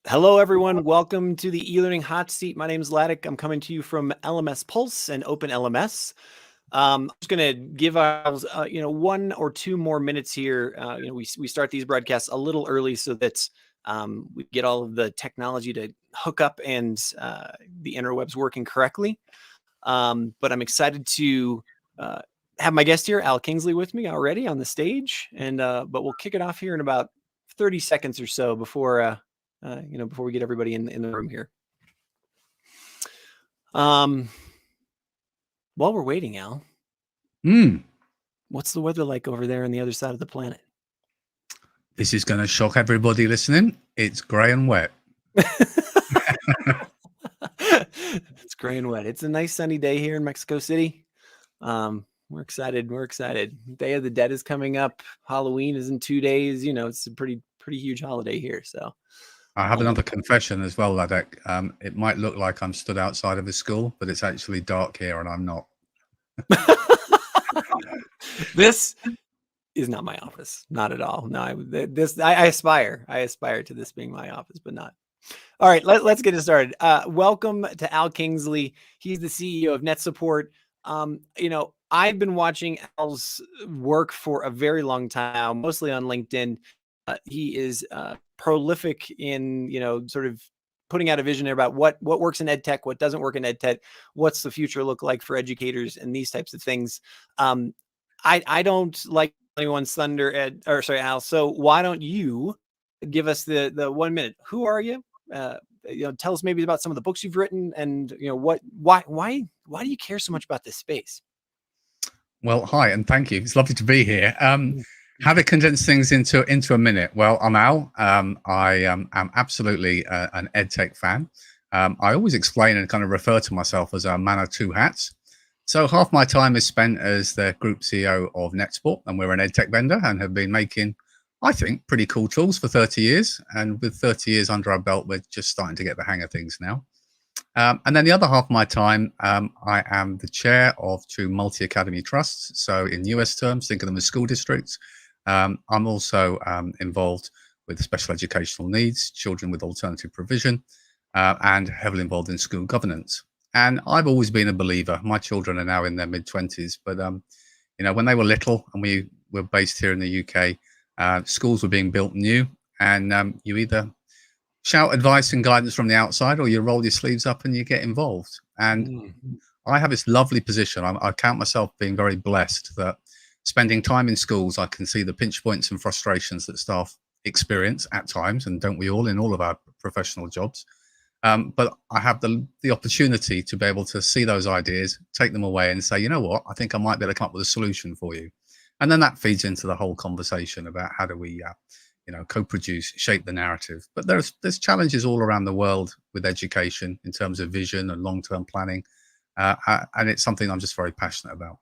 Hello, everyone. Welcome to the eLearning Hot Seat. My name is Ladek. I'm coming to you from LMSPulse and Open LMS. I'm just going to give ourselves, 1 or 2 more minutes here. We start these broadcasts a little early so that we get all of the technology to hook up and the interwebs working correctly. But I'm excited to have my guest here, Al Kingsley, with me already on the stage. But we'll kick it off here in about 30 seconds or so before we get everybody in the room here. While we're waiting, Al, what's the weather like over there on the other side of the planet? This is going to shock everybody listening. It's grey and wet. It's gray and wet. It's a nice sunny day here in Mexico City. We're excited. Day of the Dead is coming up. Halloween is in 2 days. It's a pretty huge holiday here. So I have another confession as well, Ladek. It might look like I'm stood outside of a school, but it's actually dark here and I'm not. This is not my office. Not at all. No, I aspire to this being my office, but not. All right, let's get it started. Welcome to Al Kingsley. He's the CEO of NetSupport. I've been watching Al's work for a very long time now, mostly on LinkedIn. He is prolific in, sort of putting out a vision about what works in ed tech, what doesn't work in ed tech, what's the future look like for educators and these types of things. I don't like anyone's thunder, Al. So why don't you give us the 1 minute? Who are you? Tell us maybe about some of the books you've written, and why do you care so much about this space? Well, hi and thank you. It's lovely to be here. How to condense things into a minute? Well, I'm Al. I am absolutely an EdTech fan. I always explain and kind of refer to myself as a man of two hats. So half my time is spent as the group CEO of NetSupport, and we're an EdTech vendor and have been making, I think, pretty cool tools for 30 years. And with 30 years under our belt, we're just starting to get the hang of things now. And then the other half of my time, I am the chair of 2 multi-academy trusts. So in US terms, think of them as school districts. I'm also involved with special educational needs, children with alternative provision, and heavily involved in school governance. And I've always been a believer. My children are now in their mid-20s, but when they were little and we were based here in the UK, schools were being built new, and you either shout advice and guidance from the outside, or you roll your sleeves up and you get involved. And I have this lovely position. I count myself being very blessed that spending time in schools, I can see the pinch points and frustrations that staff experience at times, and don't we all in all of our professional jobs. But I have the opportunity to be able to see those ideas, take them away and say, you know what, I think I might be able to come up with a solution for you. And then that feeds into the whole conversation about how do we co-produce, shape the narrative. But there's challenges all around the world with education in terms of vision and long-term planning. And it's something I'm just very passionate about.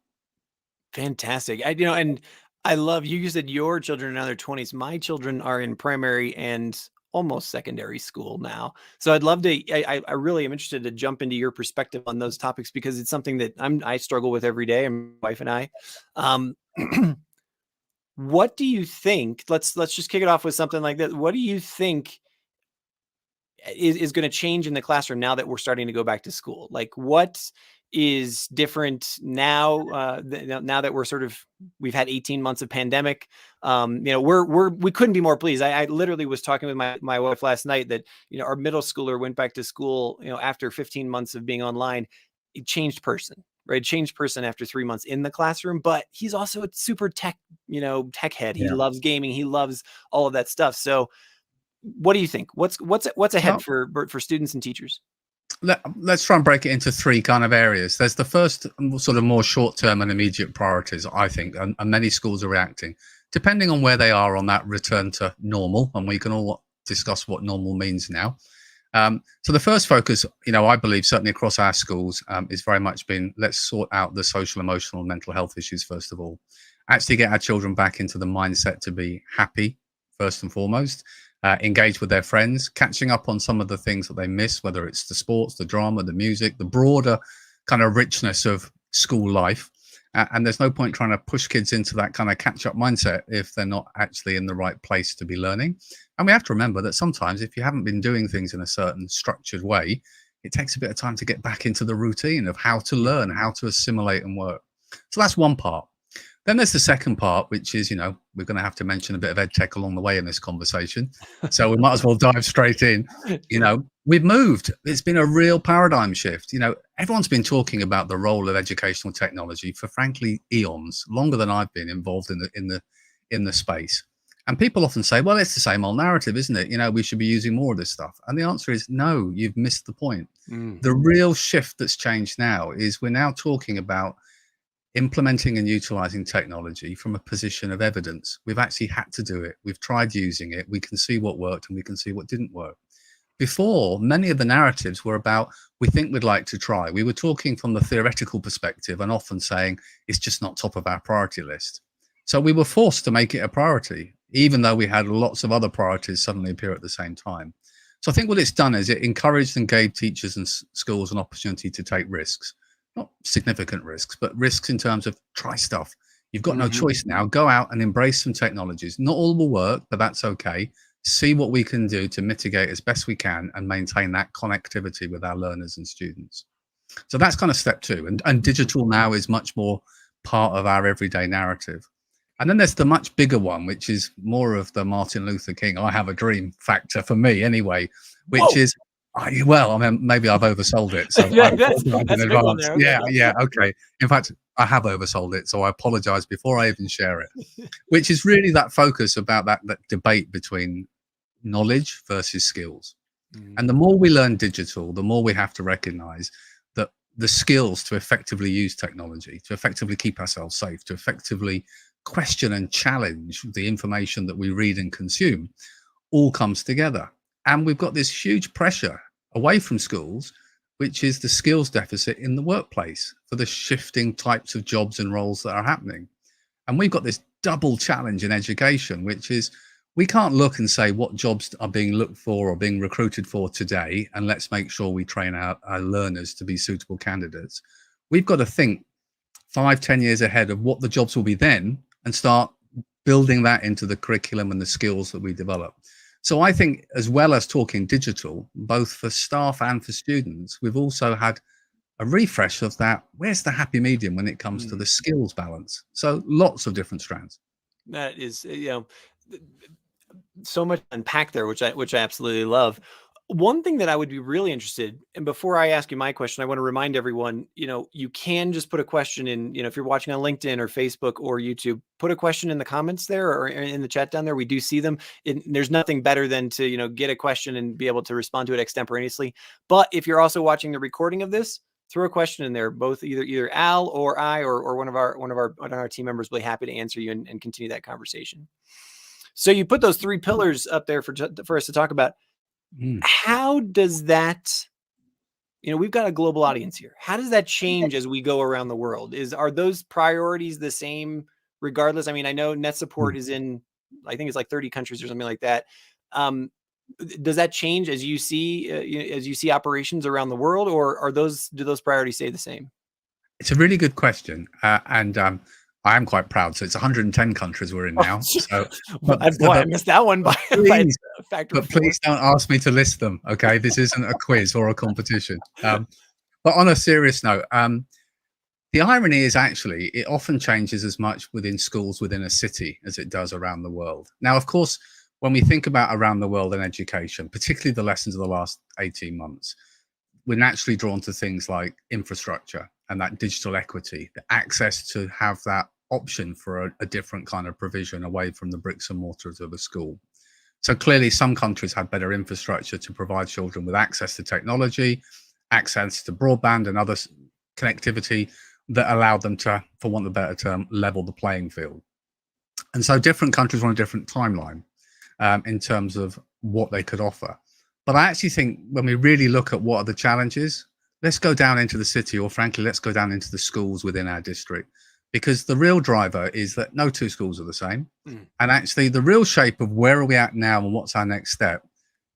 Fantastic. And I love you said your children are in their 20s. My children are in primary and almost secondary school now. So I'd love to, I really am interested to jump into your perspective on those topics, because it's something that I struggle with every day, and my wife and I. What do you think? Let's just kick it off with something like that. What do you think is going to change in the classroom now that we're starting to go back to school? Like, what is different now? Now that we've had 18 months of pandemic, we couldn't be more pleased. I literally was talking with my wife last night that our middle schooler went back to school after 15 months of being online. It changed person. Right, changed person after 3 months in the classroom, but he's also a super tech head. He loves gaming. He loves all of that stuff. So, what do you think? What's ahead for students and teachers? Let's try and break it into 3 kind of areas. There's the first sort of more short-term and immediate priorities, I think, and many schools are reacting, depending on where they are on that return to normal, and we can all discuss what normal means now. So the first focus, I believe certainly across our schools is very much been, let's sort out the social, emotional, and mental health issues first of all. Actually get our children back into the mindset to be happy first and foremost, engage with their friends, catching up on some of the things that they miss, whether it's the sports, the drama, the music, the broader kind of richness of school life. And there's no point trying to push kids into that kind of catch-up mindset if they're not actually in the right place to be learning. And we have to remember that sometimes if you haven't been doing things in a certain structured way, it takes a bit of time to get back into the routine of how to learn, how to assimilate and work. So that's one part. Then there's the second part, which is, we're going to have to mention a bit of ed tech along the way in this conversation. So we might as well dive straight in. We've moved. It's been a real paradigm shift. Everyone's been talking about the role of educational technology for, frankly, eons, longer than I've been involved in the space. And people often say, well, it's the same old narrative, isn't it? We should be using more of this stuff. And the answer is no, you've missed the point. The real shift that's changed now is we're now talking about implementing and utilizing technology from a position of evidence. We've actually had to do it. We've tried using it. We can see what worked and we can see what didn't work. Before, many of the narratives were about, we think we'd like to try. We were talking from the theoretical perspective and often saying it's just not top of our priority list. So we were forced to make it a priority, even though we had lots of other priorities suddenly appear at the same time. So I think what it's done is it encouraged and gave teachers and schools an opportunity to take risks. Not significant risks, but risks in terms of try stuff. You've got no choice now. Go out and embrace some technologies. Not all will work, but that's okay. See what we can do to mitigate as best we can and maintain that connectivity with our learners and students. So that's kind of step two. And digital now is much more part of our everyday narrative. And then there's the much bigger one, which is more of the Martin Luther King, I have a dream factor for me anyway, which is, well, I mean, maybe I've oversold it. So yeah, that's in advance. Okay. Yeah, okay. In fact, I have oversold it, so I apologize before I even share it, which is really that focus about that debate between knowledge versus skills. And the more we learn digital, the more we have to recognize that the skills to effectively use technology, to effectively keep ourselves safe, to effectively question and challenge the information that we read and consume all comes together. And we've got this huge pressure away from schools, which is the skills deficit in the workplace for the shifting types of jobs and roles that are happening. And we've got this double challenge in education, which is we can't look and say what jobs are being looked for or being recruited for today, and let's make sure we train our learners to be suitable candidates. We've got to think 5-10 years ahead of what the jobs will be then and start building that into the curriculum and the skills that we develop. So I think, as well as talking digital, both for staff and for students, we've also had a refresh of that. Where's the happy medium when it comes to the skills balance? So lots of different strands. That is, so much unpack there, which I absolutely love. One thing that I would be really interested in, before I ask you my question, I want to remind everyone, you can just put a question in, if you're watching on LinkedIn or Facebook or YouTube, put a question in the comments there or in the chat down there. We do see them. There's nothing better than to, get a question and be able to respond to it extemporaneously. But if you're also watching the recording of this, throw a question in there. Both either Al or I or one of our team members will be happy to answer you and continue that conversation. So you put those 3 pillars up there for us to talk about. How does that, we've got a global audience here. How does that change as we go around the world? Are those priorities the same regardless? I mean, I know net support is in, I think it's like 30 countries or something like that. Does that change as you see operations around the world, or do those priorities stay the same? It's a really good question. And I am quite proud. So it's 110 countries we're in now. So, I missed that one by a factor. But please don't ask me to list them. Okay, this isn't a quiz or a competition. But on a serious note, the irony is actually it often changes as much within schools within a city as it does around the world. Now, of course, when we think about around the world in education, particularly the lessons of the last 18 months, we're naturally drawn to things like infrastructure and that digital equity, the access to have that option for a different kind of provision away from the bricks and mortars of a school. So clearly some countries have better infrastructure to provide children with access to technology, access to broadband and other connectivity that allowed them to, for want of a better term, level the playing field. And so different countries are on a different timeline in terms of what they could offer. But I actually think when we really look at what are the challenges, let's go down into the city, or frankly, let's go down into the schools within our district, because the real driver is that no 2 schools are the same. And actually the real shape of where are we at now and what's our next step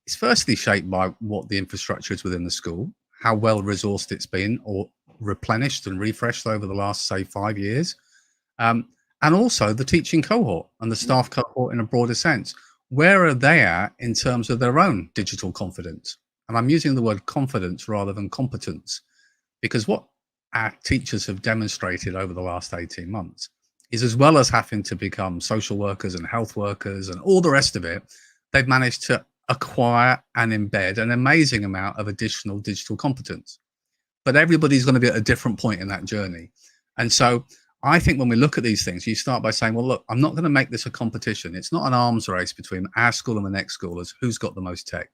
is firstly shaped by what the infrastructure is within the school, how well resourced it's been, or replenished and refreshed over the last, say, 5 years. And also the teaching cohort and the staff cohort in a broader sense. Where are they at in terms of their own digital confidence? And I'm using the word confidence rather than competence, because what our teachers have demonstrated over the last 18 months is, as well as having to become social workers and health workers and all the rest of it, they've managed to acquire and embed an amazing amount of additional digital competence. But everybody's going to be at a different point in that journey. And so I think when we look at these things, you start by saying, well, look, I'm not going to make this a competition. It's not an arms race between our school and the next school as who's got the most tech.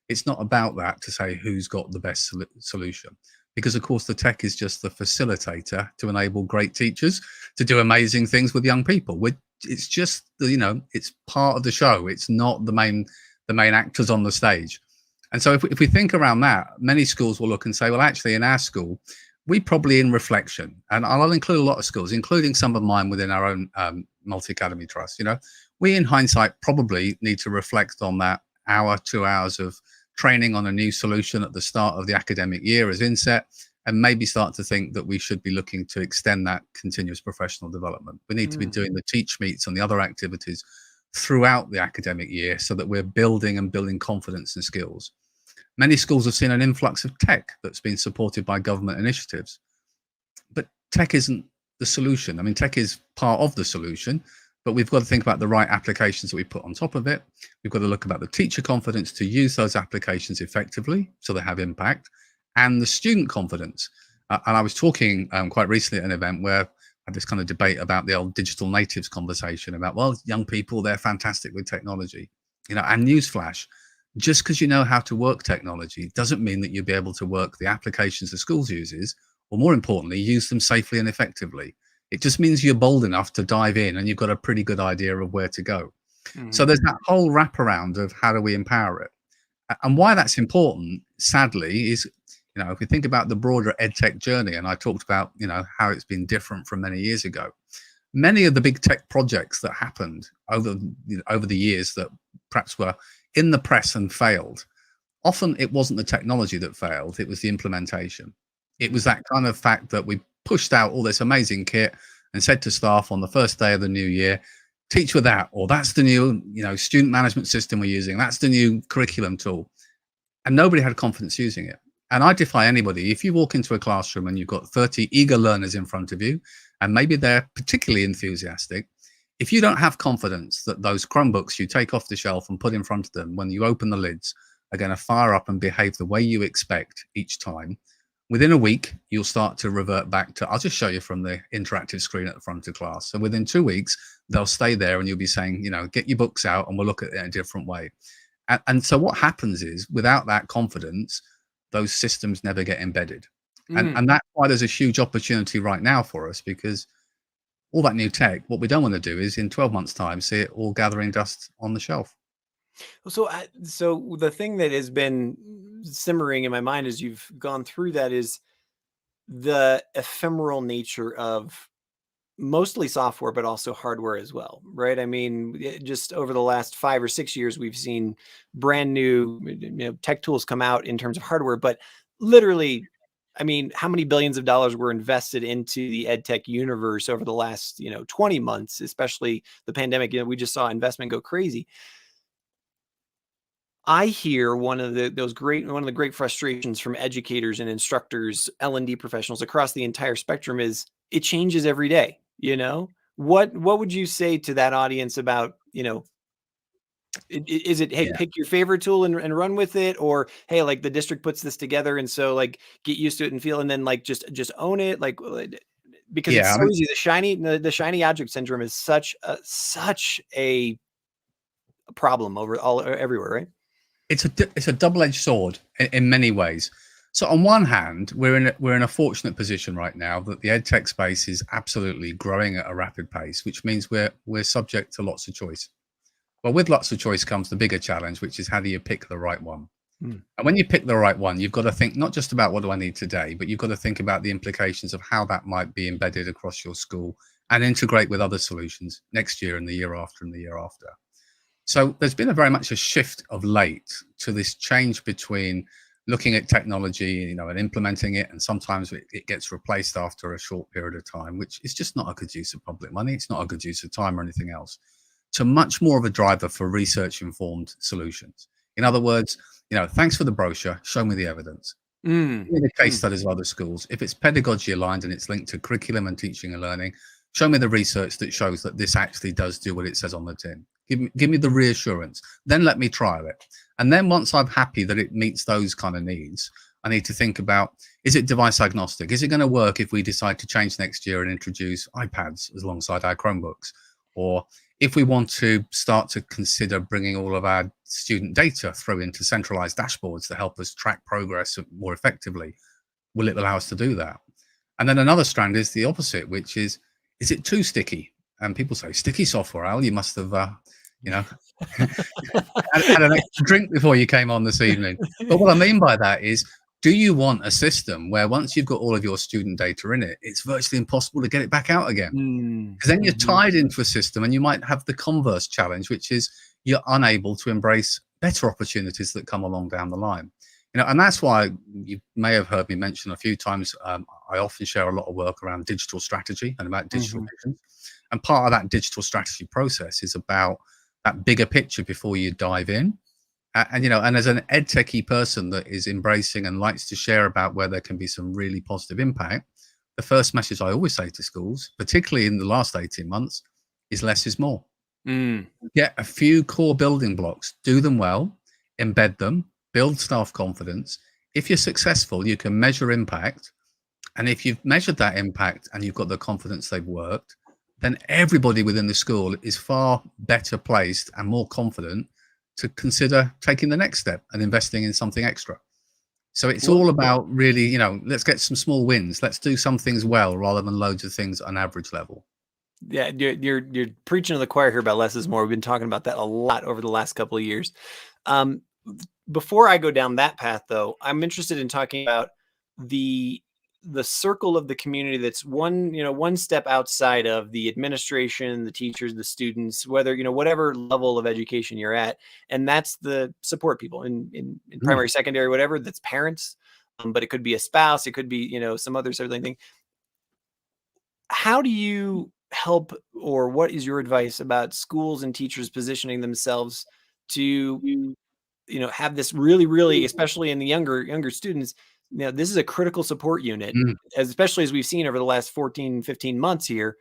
It's not about that to say who's got the best solution, because of course the tech is just the facilitator to enable great teachers to do amazing things with young people. It's just, it's part of the show. It's not the main actors on the stage. And so if we think around that, many schools will look and say, well, actually in our school, we probably, in reflection, and I'll include a lot of schools, including some of mine within our own multi-academy trust, we in hindsight probably need to reflect on that hour, 2 hours of training on a new solution at the start of the academic year as inset, and maybe start to think that we should be looking to extend that continuous professional development. We need to be doing the teach meets and the other activities throughout the academic year so that we're building confidence and skills. Many schools have seen an influx of tech that's been supported by government initiatives, but tech isn't the solution. I mean, tech is part of the solution, but we've got to think about the right applications that we put on top of it. We've got to look about the teacher confidence to use those applications effectively so they have impact, and the student confidence. And I was talking quite recently at an event where I had this kind of debate about the old digital natives conversation about, well, young people, they're fantastic with technology, and newsflash. Just because you know how to work technology doesn't mean that you'll be able to work the applications the schools uses, or more importantly, use them safely and effectively. It just means you're bold enough to dive in and you've got a pretty good idea of where to go. So there's that whole wraparound of how do we empower it. And why that's important, sadly, is, if we think about the broader EdTech journey, and I talked about, how it's been different from many years ago. Many of the big tech projects that happened over the years that perhaps were in the press and failed, often it wasn't the technology that failed, it was the implementation. It was that kind of fact that we pushed out all this amazing kit and said to staff on the first day of the new year, teach with that, or that's the new student management system we're using, that's the new curriculum tool. And nobody had confidence using it. And I defy anybody, if you walk into a classroom and you've got 30 eager learners in front of you, and maybe they're particularly enthusiastic, if you don't have confidence that those Chromebooks you take off the shelf and put in front of them when you open the lids are going to fire up and behave the way you expect each time, within a week, you'll start to revert back to, I'll just show you from the interactive screen at the front of class. So within 2 weeks, they'll stay there and you'll be saying, get your books out and we'll look at it in a different way. And so what happens is, without that confidence, those systems never get embedded. And that's why there's a huge opportunity right now for us, because all that new tech, what we don't want to do is in 12 months' time, see it all gathering dust on the shelf. So the thing that has been simmering in my mind as you've gone through that is the ephemeral nature of mostly software, but also hardware as well, right? I mean, just over the last 5 or 6 years, we've seen brand new tech tools come out in terms of hardware, but literally, I mean, how many billions of dollars were invested into the EdTech universe over the last, 20 months, especially the pandemic? We just saw investment go crazy. I hear one of the great frustrations from educators and instructors, L&D professionals across the entire spectrum is it changes every day. What would you say to that audience about, is it, hey, pick your favorite tool and run with it, or hey, like the district puts this together and so like get used to it and feel, and then like just own it, like, because it's so easy. The shiny object syndrome is such a problem everywhere, right? It's a double-edged sword in many ways. So on one hand, we're in a fortunate position right now that the EdTech space is absolutely growing at a rapid pace, which means we're subject to lots of choice. Well, with lots of choice comes the bigger challenge, which is how do you pick the right one? And when you pick the right one, you've got to think not just about what do I need today, but you've got to think about the implications of how that might be embedded across your school and integrate with other solutions next year and the year after and the year after. So there's been very much a shift of late to this change between looking at technology, and implementing it, and sometimes it gets replaced after a short period of time, which is just not a good use of public money. It's not a good use of time or anything else. To much more of a driver for research-informed solutions. In other words, thanks for the brochure. Show me the evidence. Give me the case studies of other schools. If it's pedagogy aligned and it's linked to curriculum and teaching and learning, show me the research that shows that this actually does do what it says on the tin. Give me the reassurance. Then let me trial it. And then once I'm happy that it meets those kind of needs, I need to think about, is it device agnostic? Is it going to work if we decide to change next year and introduce iPads alongside our Chromebooks? Or if we want to start to consider bringing all of our student data through into centralized dashboards to help us track progress more effectively, will it allow us to do that? And then another strand is the opposite, which is it too sticky? And people say, sticky software, Al, you must have, had an extra drink before you came on this evening. But what I mean by that is, do you want a system where once you've got all of your student data in it, it's virtually impossible to get it back out again? Because then you're tied into a system, and you might have the converse challenge, which is you're unable to embrace better opportunities that come along down the line. And that's why you may have heard me mention a few times, I often share a lot of work around digital strategy and about digital vision. And part of that digital strategy process is about that bigger picture before you dive in. And as an ed techie person that is embracing and likes to share about where there can be some really positive impact, the first message I always say to schools, particularly in the last 18 months, is less is more. Get a few core building blocks, do them well, embed them, build staff confidence. If you're successful, you can measure impact. And if you've measured that impact and you've got the confidence they've worked, then everybody within the school is far better placed and more confident to consider taking the next step and investing in something extra. So it's all about really, let's get some small wins. Let's do some things well rather than loads of things on average level. Yeah, you're preaching to the choir here about less is more. We've been talking about that a lot over the last couple of years. Before I go down that path, though, I'm interested in talking about the circle of the community that's one step outside of the administration, the teachers, the students, whether, whatever level of education you're at. And that's the support people in primary, secondary, whatever, that's parents. But it could be a spouse, it could be, some other sort of thing. How do you help, or what is your advice about schools and teachers positioning themselves to, have this really, especially in the younger students, this is a critical support unit, especially as we've seen over the last 14, 15 months here,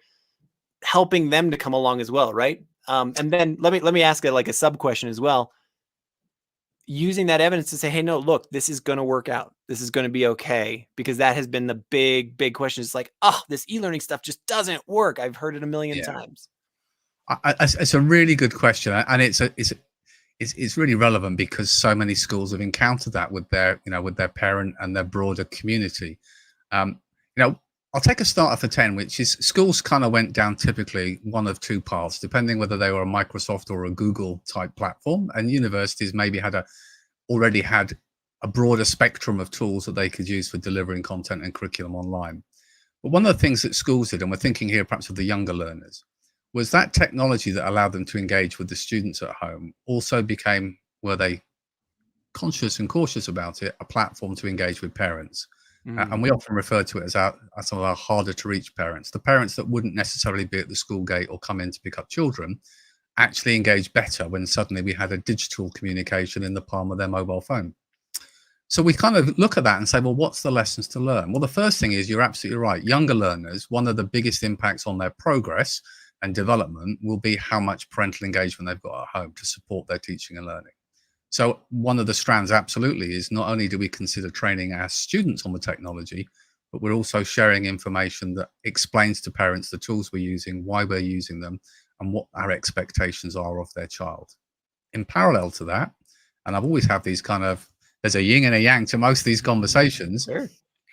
helping them to come along as well, right? And then let me ask it like a sub question as well. Using that evidence to say, hey, no, look, this is going to work out. This is going to be okay, because that has been the big question. It's like, this e-learning stuff just doesn't work. I've heard it a million times. It's a really good question, and it's really relevant because so many schools have encountered that with their parent and their broader community. I'll take a starter for 10, which is schools kind of went down typically one of two paths, depending whether they were a Microsoft or a Google type platform, and universities maybe already had a broader spectrum of tools that they could use for delivering content and curriculum online. But one of the things that schools did, and we're thinking here perhaps of the younger learners, was that technology that allowed them to engage with the students at home also became, were they conscious and cautious about it, a platform to engage with parents. And we often refer to it as some of our harder to reach parents, the parents that wouldn't necessarily be at the school gate or come in to pick up children, actually engage better when suddenly we had a digital communication in the palm of their mobile phone. So we kind of look at that and say, well, what's the lessons to learn? Well, the first thing is, you're absolutely right. Younger learners, one of the biggest impacts on their progress and development will be how much parental engagement they've got at home to support their teaching and learning. So one of the strands absolutely is, not only do we consider training our students on the technology, but we're also sharing information that explains to parents the tools we're using, why we're using them, and what our expectations are of their child. In parallel to that, and I've always had these there's a yin and a yang to most of these conversations. Sure.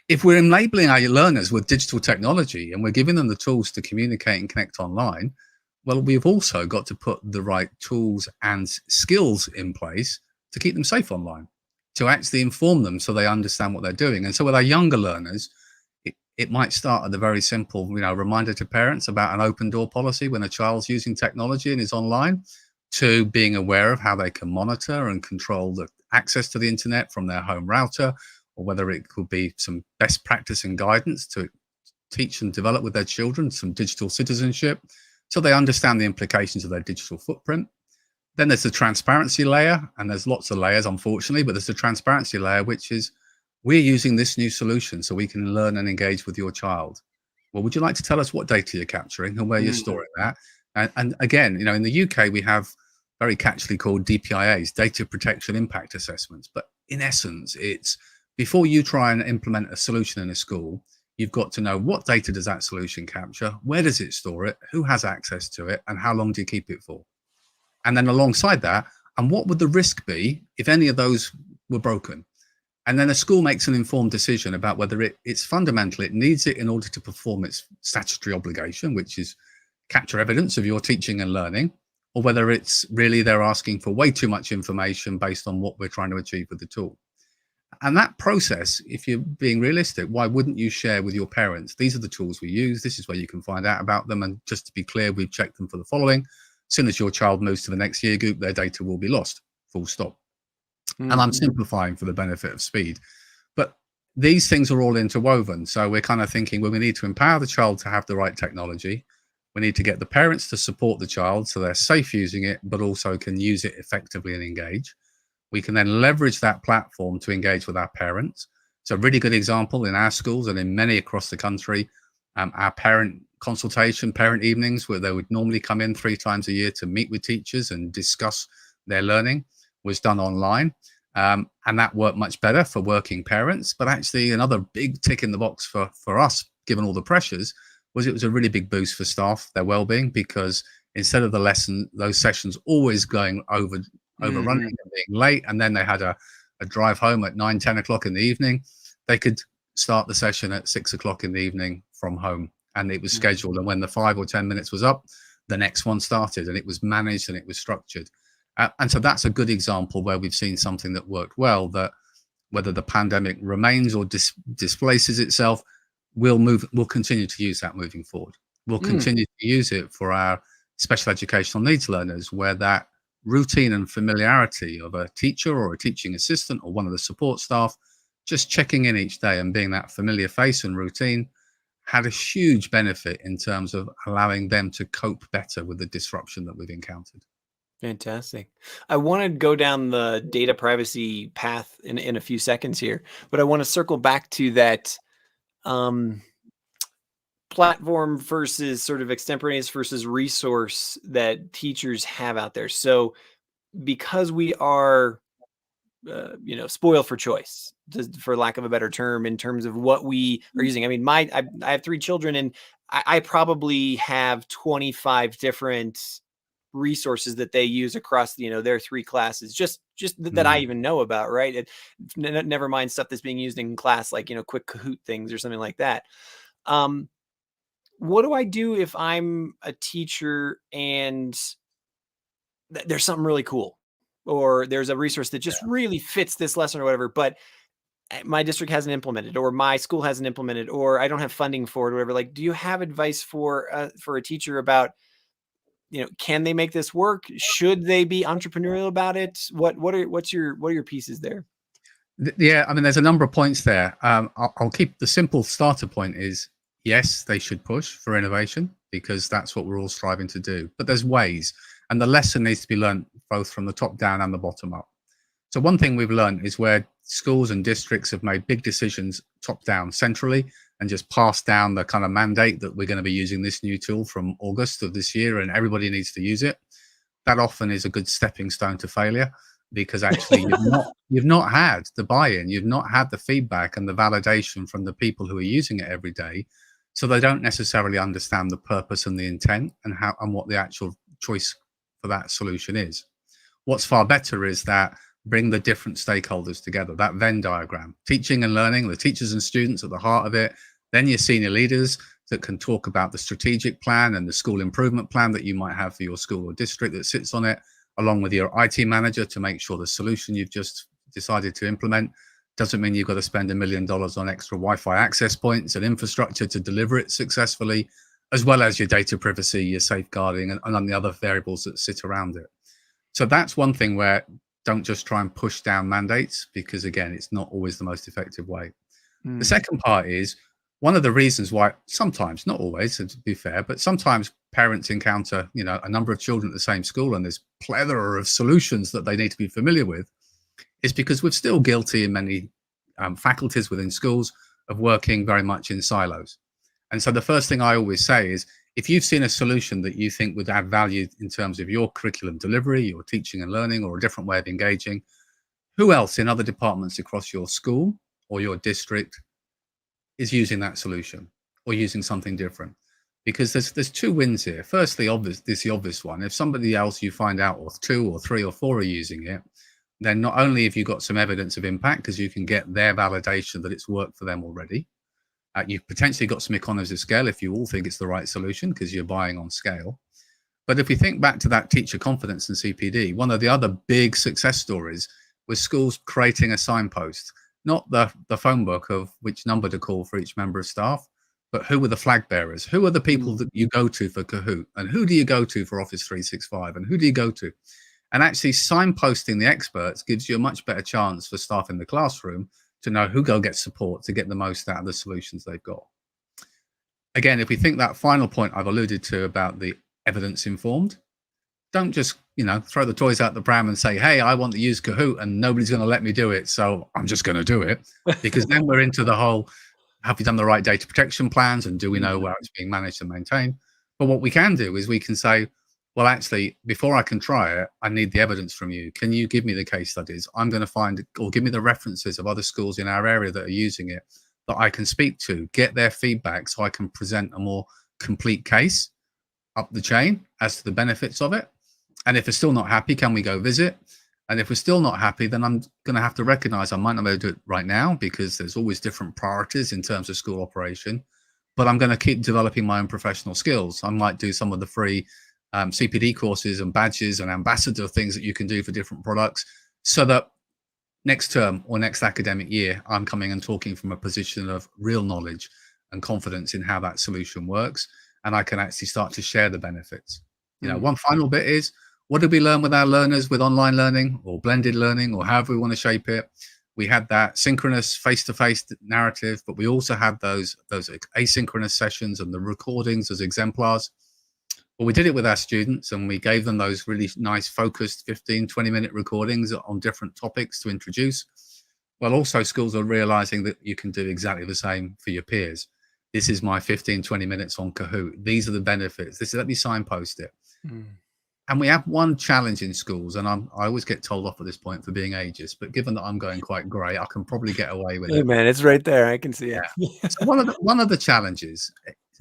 If we're enabling our learners with digital technology and we're giving them the tools to communicate and connect online, well, we've also got to put the right tools and skills in place to keep them safe online, to actually inform them so they understand what they're doing. And so with our younger learners, it might start at the very simple, reminder to parents about an open door policy when a child's using technology and is online, to being aware of how they can monitor and control the access to the internet from their home router, or whether it could be some best practice and guidance to teach and develop with their children some digital citizenship so they understand the implications of their digital footprint. Then there's the transparency layer, and there's lots of layers, unfortunately, but there's the transparency layer, which is we're using this new solution so we can learn and engage with your child. Well, would you like to tell us what data you're capturing and where you're storing that? And again, you know, in the UK, we have very catchily called DPIAs, data protection impact assessments. But in essence, it's before you try and implement a solution in a school, you've got to know what data does that solution capture, where does it store it, who has access to it, and how long do you keep it for? And then alongside that, and what would the risk be if any of those were broken? And then a school makes an informed decision about whether it's fundamental, it needs it in order to perform its statutory obligation, which is capture evidence of your teaching and learning, or whether it's really they're asking for way too much information based on what we're trying to achieve with the tool. And that process, if you're being realistic, why wouldn't you share with your parents? These are the tools we use. This is where you can find out about them. And just to be clear, we've checked them for the following. As soon as your child moves to the next year group, their data will be lost, full stop. And I'm simplifying for the benefit of speed. But these things are all interwoven. So we're kind of thinking, well, we need to empower the child to have the right technology. We need to get the parents to support the child so they're safe using it, but also can use it effectively and engage. We can then leverage that platform to engage with our parents. So a really good example in our schools and in many across the country, our parent consultation, parent evenings, where they would normally come in 3 times a year to meet with teachers and discuss their learning, was done online. And that worked much better for working parents. But actually another big tick in the box for us, given all the pressures, was it was a really big boost for staff, their well-being, because instead of the lesson, those sessions always going overrunning and being late, and then they had a drive home at 9, 10 o'clock in the evening, they could start the session at 6 o'clock in the evening from home, and it was scheduled. And when the 5 or 10 minutes was up, the next one started, and it was managed and it was structured. And so that's a good example where we've seen something that worked well, that whether the pandemic remains or displaces itself, we'll continue to use that moving forward. We'll continue to use it for our special educational needs learners, where that routine and familiarity of a teacher or a teaching assistant or one of the support staff just checking in each day and being that familiar face and routine had a huge benefit in terms of allowing them to cope better with the disruption that we've encountered. Fantastic. I want to go down the data privacy path in a few seconds here, but I want to circle back to that platform versus sort of extemporaneous versus resource that teachers have out there. So because we are, spoiled for choice, for lack of a better term, in terms of what we are using. I mean, I have 3 children, and I probably have 25 different resources that they use across, their 3 classes, just that I even know about, right? Never mind stuff that's being used in class, like, quick Kahoot things or something like that. What do I do if I'm a teacher and there's something really cool, or there's a resource that just really fits this lesson or whatever, but my district hasn't implemented, or my school hasn't implemented, or I don't have funding for it, or whatever? Like, do you have advice for a teacher about, can they make this work? Should they be entrepreneurial about it? What are your pieces there? Yeah, I mean, there's a number of points there. I'll keep the simple starter point is, yes, they should push for innovation because that's what we're all striving to do. But there's ways, and the lesson needs to be learned both from the top down and the bottom up. So one thing we've learned is where schools and districts have made big decisions top down centrally and just passed down the kind of mandate that we're going to be using this new tool from August of this year and everybody needs to use it. That often is a good stepping stone to failure, because actually you've not had the buy-in, you've not had the feedback and the validation from the people who are using it every day. So they don't necessarily understand the purpose and the intent and what the actual choice for that solution is. What's far better is that bring the different stakeholders together, that Venn diagram, teaching and learning, the teachers and students at the heart of it, then your senior leaders that can talk about the strategic plan and the school improvement plan that you might have for your school or district that sits on it, along with your IT manager to make sure the solution you've just decided to implement doesn't mean you've got to spend $1 million on extra Wi-Fi access points and infrastructure to deliver it successfully, as well as your data privacy, your safeguarding, and on the other variables that sit around it. So that's one thing where Don't just try and push down mandates, because again, it's not always the most effective way. The Mm. second part is one of the reasons why sometimes, not always, to be fair, but sometimes parents encounter, a number of children at the same school and there's plethora of solutions that they need to be familiar with, is because we're still guilty in many faculties within schools of working very much in silos. And so the first thing I always say is, if you've seen a solution that you think would add value in terms of your curriculum delivery, your teaching and learning, or a different way of engaging, who else in other departments across your school or your district is using that solution or using something different? Because there's two wins here. Firstly, the obvious one. If somebody else you find out, or two or three or four are using it, then not only have you got some evidence of impact, because you can get their validation that it's worked for them already, you've potentially got some economies of scale if you all think it's the right solution because you're buying on scale. But if we think back to that teacher confidence in CPD, one of the other big success stories was schools creating a signpost, not the phone book of which number to call for each member of staff, but who were the flag bearers? Who are the people that you go to for Kahoot? And who do you go to for Office 365? And who do you go to? And actually signposting the experts gives you a much better chance for staff in the classroom to know who go get support to get the most out of the solutions they've got. Again, if we think that final point I've alluded to about the evidence informed, don't just, throw the toys out the pram and say, hey, I want to use Kahoot and nobody's going to let me do it, so I'm just going to do it. Because then we're into the whole, have you done the right data protection plans, and do we know where it's being managed and maintained? But what we can do is we can say, well, actually, before I can try it, I need the evidence from you. Can you give me the case studies? I'm going to find, or give me the references of other schools in our area that are using it that I can speak to, get their feedback so I can present a more complete case up the chain as to the benefits of it. And if we're still not happy, can we go visit? And if we're still not happy, then I'm going to have to recognize I might not be able to do it right now, because there's always different priorities in terms of school operation. But I'm going to keep developing my own professional skills. I might do some of the free CPD courses and badges and ambassador things that you can do for different products, so that next term or next academic year, I'm coming and talking from a position of real knowledge and confidence in how that solution works. And I can actually start to share the benefits. One final bit is, what did we learn with our learners with online learning or blended learning, or however we want to shape it? We had that synchronous face-to-face narrative, but we also had those asynchronous sessions and the recordings as exemplars. Well, we did it with our students, and we gave them those really nice focused 15-20-minute recordings on different topics to introduce. Well, also schools are realizing that you can do exactly the same for your peers. This is my 15-20 minutes on Kahoot. These are the benefits. Let me signpost it. And we have one challenge in schools, and I always get told off at this point for being ageist, but given that I'm going quite grey, I can probably get away with it. Man, it's right there. I can see it. So one of the challenges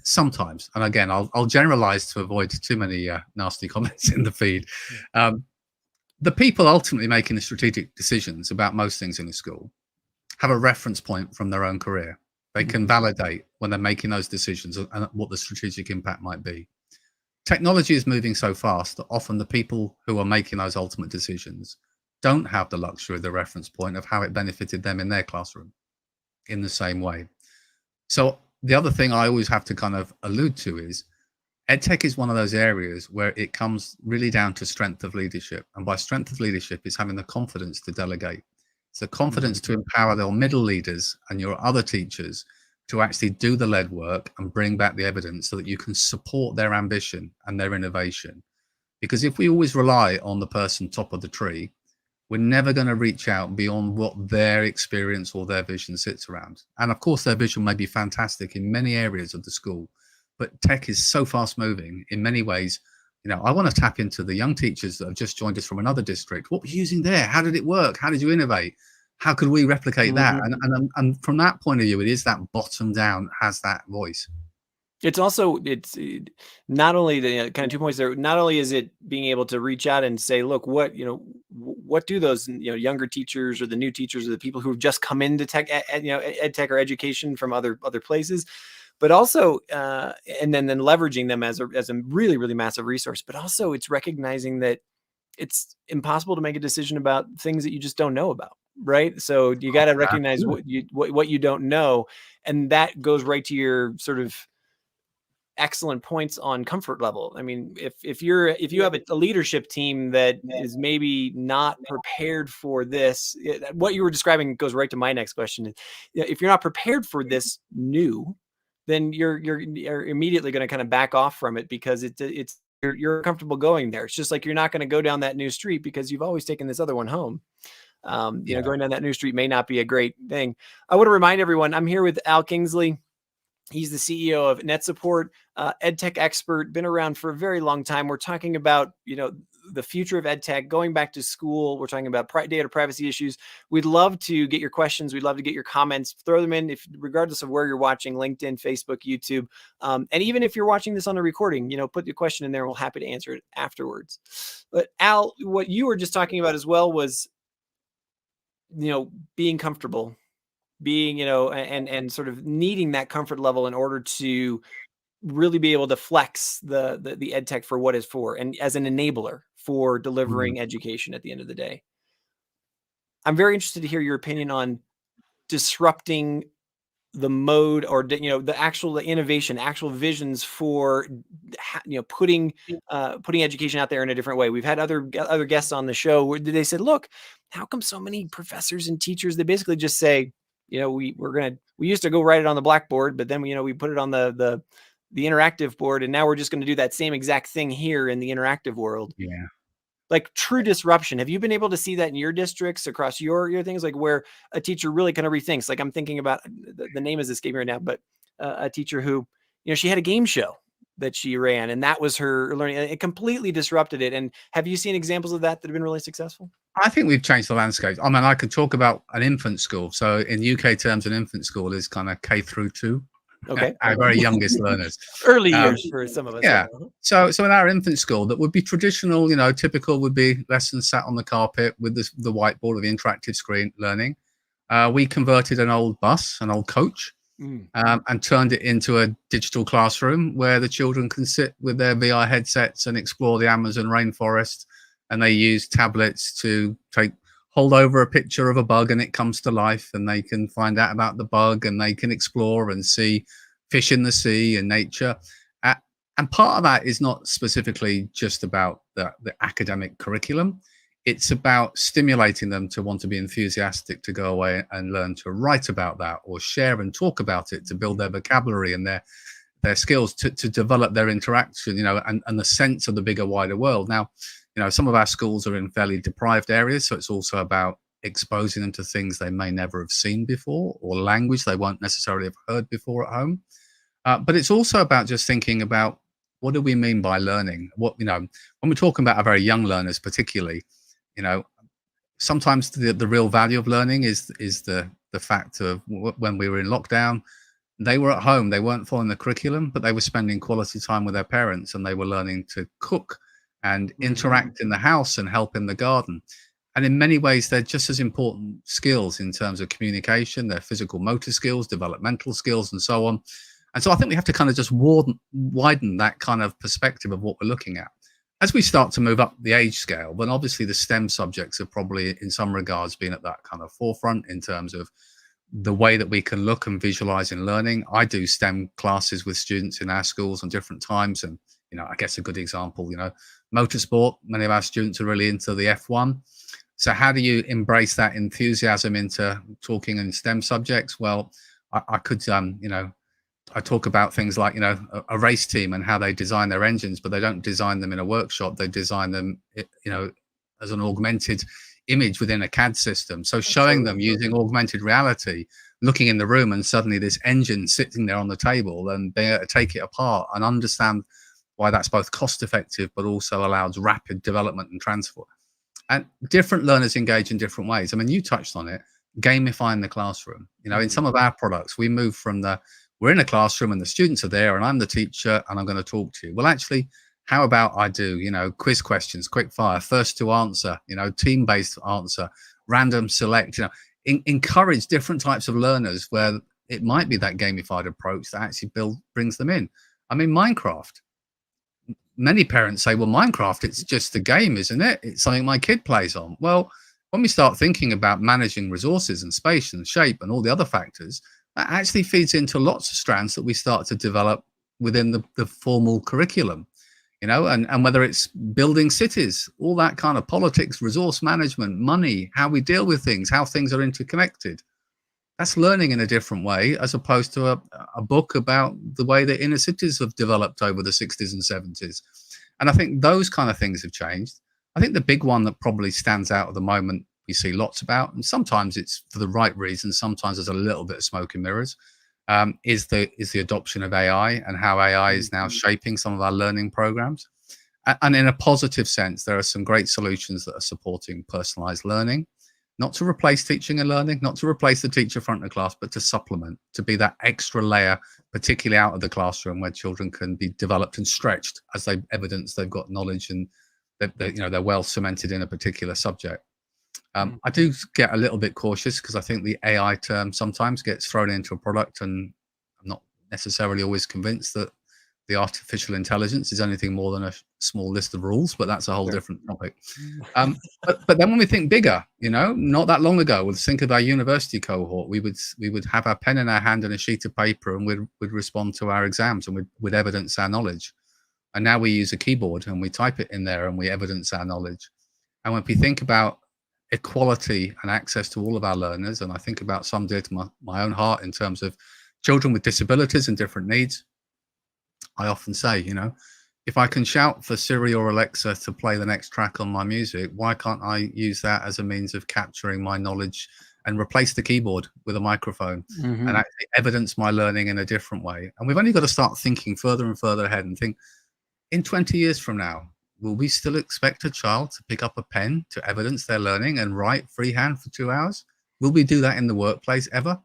sometimes, and again, I'll generalize to avoid too many nasty comments in the feed. The people ultimately making the strategic decisions about most things in the school have a reference point from their own career. They can validate when they're making those decisions and what the strategic impact might be. Technology is moving so fast that often the people who are making those ultimate decisions don't have the luxury of the reference point of how it benefited them in their classroom in the same way. So the other thing I always have to kind of allude to is, EdTech is one of those areas where it comes really down to strength of leadership. And by strength of leadership is having the confidence to delegate. It's the confidence to empower their middle leaders and your other teachers to actually do the lead work and bring back the evidence so that you can support their ambition and their innovation. Because if we always rely on the person top of the tree, we're never going to reach out beyond what their experience or their vision sits around. And of course, their vision may be fantastic in many areas of the school, but tech is so fast moving in many ways. I want to tap into the young teachers that have just joined us from another district. What were you using there? How did it work? How did you innovate? How could we replicate that? And from that point of view, it is that bottom down has that voice. It's not only the kind of 2 points there. Not only is it being able to reach out and say, look, what do those younger teachers or the new teachers or the people who have just come into tech, ed tech or education from other places, but also and then leveraging them as a really, really massive resource. But also it's recognizing that it's impossible to make a decision about things that you just don't know about. Right. So you got to recognize what you don't know. And that goes right to your sort of excellent points on comfort level. I mean, if you have a leadership team that is maybe not prepared for this, what you were describing goes right to my next question. If you're not prepared for this new, then you're immediately going to kind of back off from it, because you're comfortable going there. It's just like you're not going to go down that new street because you've always taken this other one home. Going down that new street may not be a great thing. I want to remind everyone, I'm here with Al Kingsley. He's the CEO of NetSupport, EdTech expert, been around for a very long time. We're talking about, the future of EdTech, going back to school. We're talking about data privacy issues. We'd love to get your questions. We'd love to get your comments. Throw them in, regardless of where you're watching, LinkedIn, Facebook, YouTube. And even if you're watching this on the recording, put your question in there and we're happy to answer it afterwards. But Al, what you were just talking about as well was, being comfortable, being, and sort of needing that comfort level in order to really be able to flex the ed tech for what it's for, and as an enabler for delivering education at the end of the day. I'm very interested to hear your opinion on disrupting the mode, or the innovation, actual visions for putting education out there in a different way. We've had other guests on the show where they said, look, how come so many professors and teachers, they basically just say, we used to go write it on the blackboard, but then we put it on the interactive board, and now we're just going to do that same exact thing here in the interactive world. Yeah. Like true disruption. Have you been able to see that in your districts, across your things, like where a teacher really kind of rethinks? Like, I'm thinking about, the name is escaping right now, but a teacher who, she had a game show that she ran, and that was her learning. It completely disrupted it. And have you seen examples of that have been really successful? I think we've changed the landscape. I mean, I could talk about an infant school. So in UK terms, an infant school is kind of K through 2. Okay. Our very youngest learners. Early years for some of us. Yeah. So in our infant school, that would be traditional, typical would be lessons sat on the carpet with the whiteboard or the interactive screen learning. We converted an old bus, an old coach, and turned it into a digital classroom where the children can sit with their VR headsets and explore the Amazon rainforest. And they use tablets to hold over a picture of a bug and it comes to life, and they can find out about the bug, and they can explore and see fish in the sea and nature. And part of that is not specifically just about the academic curriculum. It's about stimulating them to want to be enthusiastic, to go away and learn to write about that, or share and talk about it, to build their vocabulary and their skills, to develop their interaction, and the sense of the bigger, wider world. Now, some of our schools are in fairly deprived areas, so it's also about exposing them to things they may never have seen before, or language they won't necessarily have heard before at home. But it's also about just thinking about, what do we mean by learning? When we're talking about our very young learners, particularly, sometimes the real value of learning is the fact of, when we were in lockdown, they were at home, they weren't following the curriculum, but they were spending quality time with their parents, and they were learning to cook and interact in the house and help in the garden. And in many ways, they're just as important skills in terms of communication, their physical motor skills, developmental skills, and so on. And so I think we have to kind of just widen that kind of perspective of what we're looking at. As we start to move up the age scale, then obviously the STEM subjects have probably, in some regards, been at that kind of forefront in terms of the way that we can look and visualize in learning. I do STEM classes with students in our schools on different times. And, I guess a good example, motorsport, many of our students are really into the F1. So how do you embrace that enthusiasm into talking in STEM subjects? Well, I could, I talk about things like, a race team and how they design their engines, but they don't design them in a workshop. They design them, as an augmented image within a CAD system. So showing them using augmented reality, looking in the room, and suddenly this engine sitting there on the table, and being able to take it apart and understand why that's both cost effective, but also allows rapid development and transfer. And different learners engage in different ways. I mean, you touched on it, gamifying the classroom. In some of our products, we move from we're in a classroom and the students are there and I'm the teacher and I'm going to talk to you. Well, actually, how about I do, quiz questions, quick fire, first to answer, team-based answer, random select, encourage different types of learners where it might be that gamified approach that actually brings them in. I mean, Minecraft. Many parents say, well, Minecraft, it's just a game, isn't it? It's something my kid plays on. Well, when we start thinking about managing resources and space and shape and all the other factors, that actually feeds into lots of strands that we start to develop within the formal curriculum, and whether it's building cities, all that kind of politics, resource management, money, how we deal with things, how things are interconnected. That's learning in a different way, as opposed to a book about the way that inner cities have developed over the 60s and 70s. And I think those kind of things have changed. I think the big one that probably stands out at the moment, we see lots about, and sometimes it's for the right reasons, sometimes there's a little bit of smoke and mirrors, is the adoption of AI and how AI is now shaping some of our learning programs. And in a positive sense, there are some great solutions that are supporting personalized learning, not to replace teaching and learning, not to replace the teacher front of class, but to supplement, to be that extra layer, particularly out of the classroom, where children can be developed and stretched as they evidence they've got knowledge and they're well cemented in a particular subject. I do get a little bit cautious because I think the AI term sometimes gets thrown into a product, and I'm not necessarily always convinced that the artificial intelligence is anything more than a small list of rules, but that's a whole different topic. But then when we think bigger, not that long ago, we'll think of our university cohort. We would have our pen in our hand and a sheet of paper, and we'd respond to our exams, and we'd evidence our knowledge. And now we use a keyboard and we type it in there and we evidence our knowledge. And when we think about equality and access to all of our learners, and I think about some dear to my own heart in terms of children with disabilities and different needs, I often say, if I can shout for Siri or Alexa to play the next track on my music, why can't I use that as a means of capturing my knowledge and replace the keyboard with a microphone and actually evidence my learning in a different way? And we've only got to start thinking further and further ahead and think, in 20 years from now, will we still expect a child to pick up a pen to evidence their learning and write freehand for 2 hours? Will we do that in the workplace ever?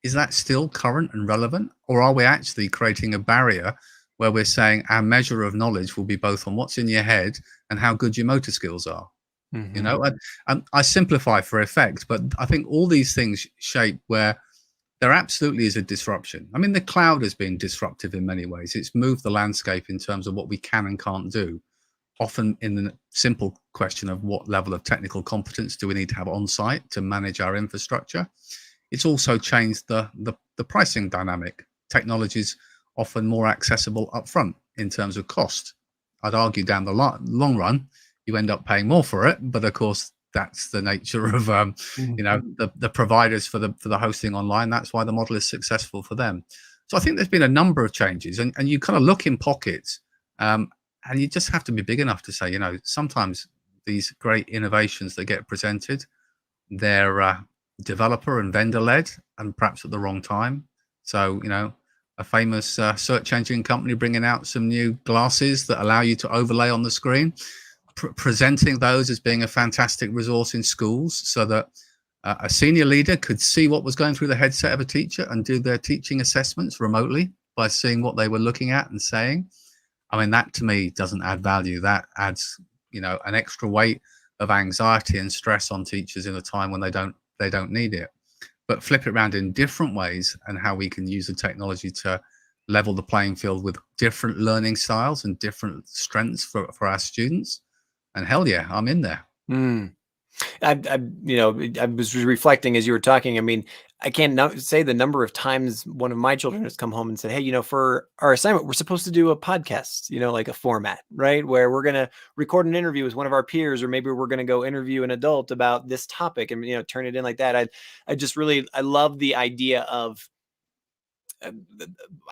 Is that still current and relevant? Or are we actually creating a barrier where we're saying our measure of knowledge will be both on what's in your head and how good your motor skills are? I simplify for effect, but I think all these things shape where there absolutely is a disruption. I mean, the cloud has been disruptive in many ways. It's moved the landscape in terms of what we can and can't do, often in the simple question of what level of technical competence do we need to have on site to manage our infrastructure. It's also changed the pricing dynamic. Technology's often more accessible upfront in terms of cost. I'd argue down the long run, you end up paying more for it, but of course, that's the nature of the providers for the hosting online. That's why the model is successful for them. So I think there's been a number of changes, and you kind of look in pockets, and you just have to be big enough to say, sometimes these great innovations that get presented, they're developer and vendor led, and perhaps at the wrong time. So a famous search engine company bringing out some new glasses that allow you to overlay on the screen, presenting those as being a fantastic resource in schools so that a senior leader could see what was going through the headset of a teacher and do their teaching assessments remotely by seeing what they were looking at and saying. I mean, that to me doesn't add value. That adds, an extra weight of anxiety and stress on teachers in a time when they don't need it. But flip it around in different ways, and how we can use the technology to level the playing field with different learning styles and different strengths for our students. And hell yeah, I'm in there. I was reflecting as you were talking. I mean, I can't say the number of times one of my children has come home and said, hey, for our assignment, we're supposed to do a podcast, like a format, right? Where we're going to record an interview with one of our peers, or maybe we're going to go interview an adult about this topic and, turn it in like that. I love the idea of,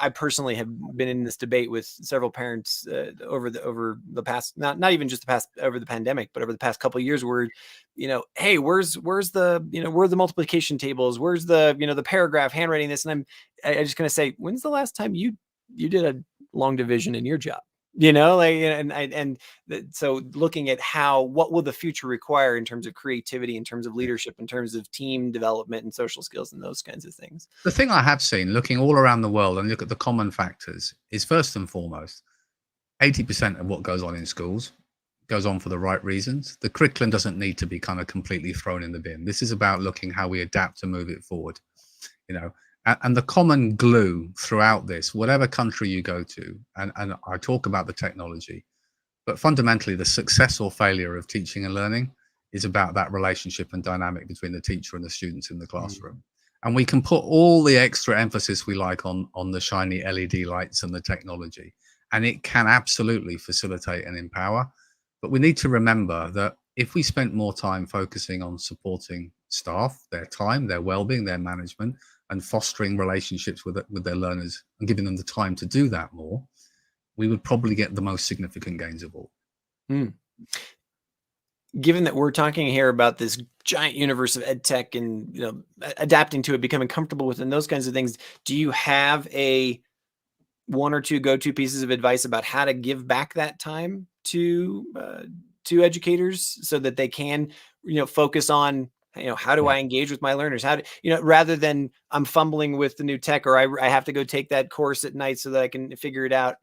I personally have been in this debate with several parents over the past, not even just over the pandemic, but over the past couple of years, where, hey, where's the, where are the multiplication tables? Where's the, the paragraph handwriting this? And I just going to say, when's the last time you did a long division in your job? So looking at what will the future require in terms of creativity, in terms of leadership, in terms of team development and social skills and those kinds of things. The thing I have seen, looking all around the world and look at the common factors, is first and foremost, 80% of what goes on in schools goes on for the right reasons. The curriculum doesn't need to be kind of completely thrown in the bin. This is about looking how we adapt to move it forward, And the common glue throughout this, whatever country you go to, and I talk about the technology, but fundamentally the success or failure of teaching and learning is about that relationship and dynamic between the teacher and the students in the classroom. And we can put all the extra emphasis we like on the shiny LED lights and the technology, and it can absolutely facilitate and empower. But we need to remember that if we spent more time focusing on supporting staff, their time, their well-being, their management, and fostering relationships with their learners and giving them the time to do that more, we would probably get the most significant gains of all. Given that we're talking here about this giant universe of ed tech and adapting to it, becoming comfortable with it, and those kinds of things, do you have one or two go-to pieces of advice about how to give back that time to educators so that they can focus on how do I engage with my learners, how do rather than I'm fumbling with the new tech, or I have to go take that course at night so that I can figure it out?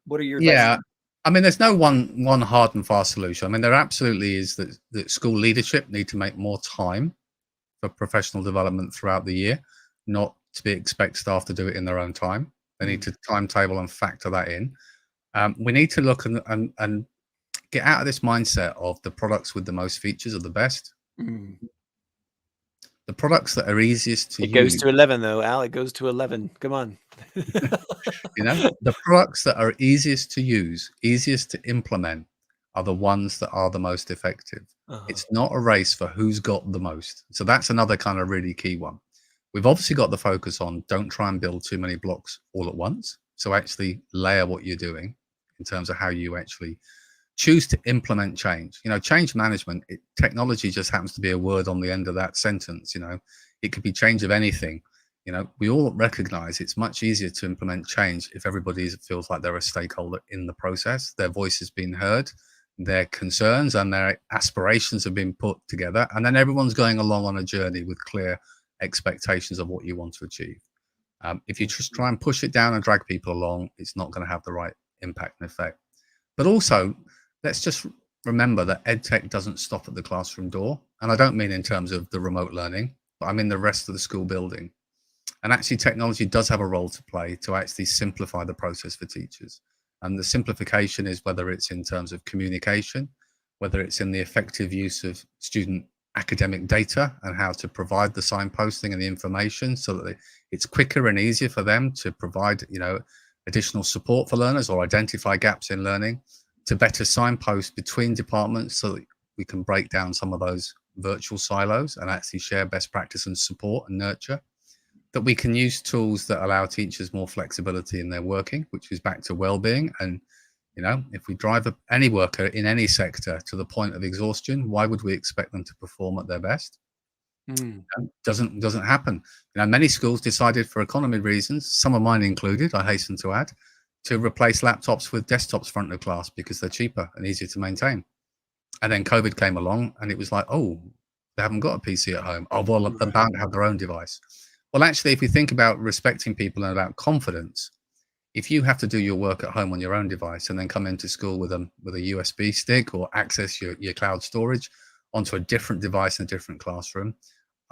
What are your advice? I mean, there's no one hard and fast solution. I mean, there absolutely is that school leadership need to make more time for professional development throughout the year, not to expect staff to do it in their own time. They need to timetable and factor that in. We need to look and get out of this mindset of the products with the most features are the best. The products that are easiest to use. It goes to 11 though, Al. It goes to 11. Come on. The products that are easiest to use, easiest to implement are the ones that are the most effective. It's not a race for who's got the most. So that's another kind of really key one. We've obviously got the focus on don't try and build too many blocks all at once. So actually layer what you're doing in terms of how you actually choose to implement change. Change management, technology just happens to be a word on the end of that sentence. It could be change of anything. We all recognize it's much easier to implement change if everybody feels like they're a stakeholder in the process, their voice has been heard, their concerns and their aspirations have been put together, and then everyone's going along on a journey with clear expectations of what you want to achieve. If you just try and push it down and drag people along, it's not going to have the right impact and effect. But also, let's just remember that EdTech doesn't stop at the classroom door. And I don't mean in terms of the remote learning, but I mean the rest of the school building. And actually, technology does have a role to play to actually simplify the process for teachers. And the simplification is whether it's in terms of communication, whether it's in the effective use of student academic data and how to provide the signposting and the information so that it's quicker and easier for them to provide, additional support for learners or identify gaps in learning, to better signpost between departments so that we can break down some of those virtual silos and actually share best practice and support and nurture. That we can use tools that allow teachers more flexibility in their working, which is back to well-being. And if we drive any worker in any sector to the point of exhaustion, why would we expect them to perform at their best? Doesn't happen. Many schools decided for economy reasons, some of mine included, I hasten to add, to replace laptops with desktops front of class because they're cheaper and easier to maintain. And then COVID came along and it was like, oh, they haven't got a PC at home. Oh, well, they're bound to have their own device. Well, actually, if you think about respecting people and about confidence, if you have to do your work at home on your own device and then come into school with a USB stick or access your cloud storage onto a different device in a different classroom,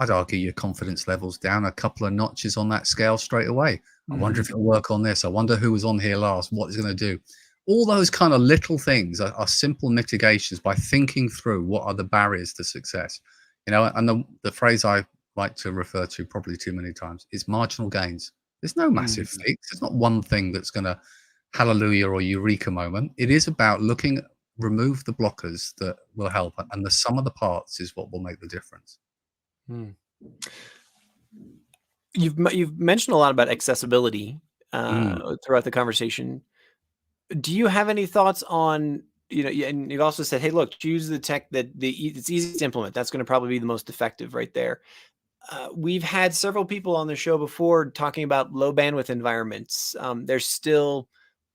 I'd argue your confidence level's down a couple of notches on that scale straight away. I wonder if it'll work on this. I wonder who was on here last, what it's going to do. All those kind of little things are simple mitigations by thinking through what are the barriers to success. And the phrase I like to refer to probably too many times is marginal gains. There's no massive fix. It's not one thing that's going to hallelujah or eureka moment. It is about remove the blockers that will help, and the sum of the parts is what will make the difference. You've mentioned a lot about accessibility throughout the conversation. Do you have any thoughts on, and you've also said, hey, look, choose the tech that it's easy to implement. That's going to probably be the most effective right there. We've had several people on the show before talking about low bandwidth environments. There's still,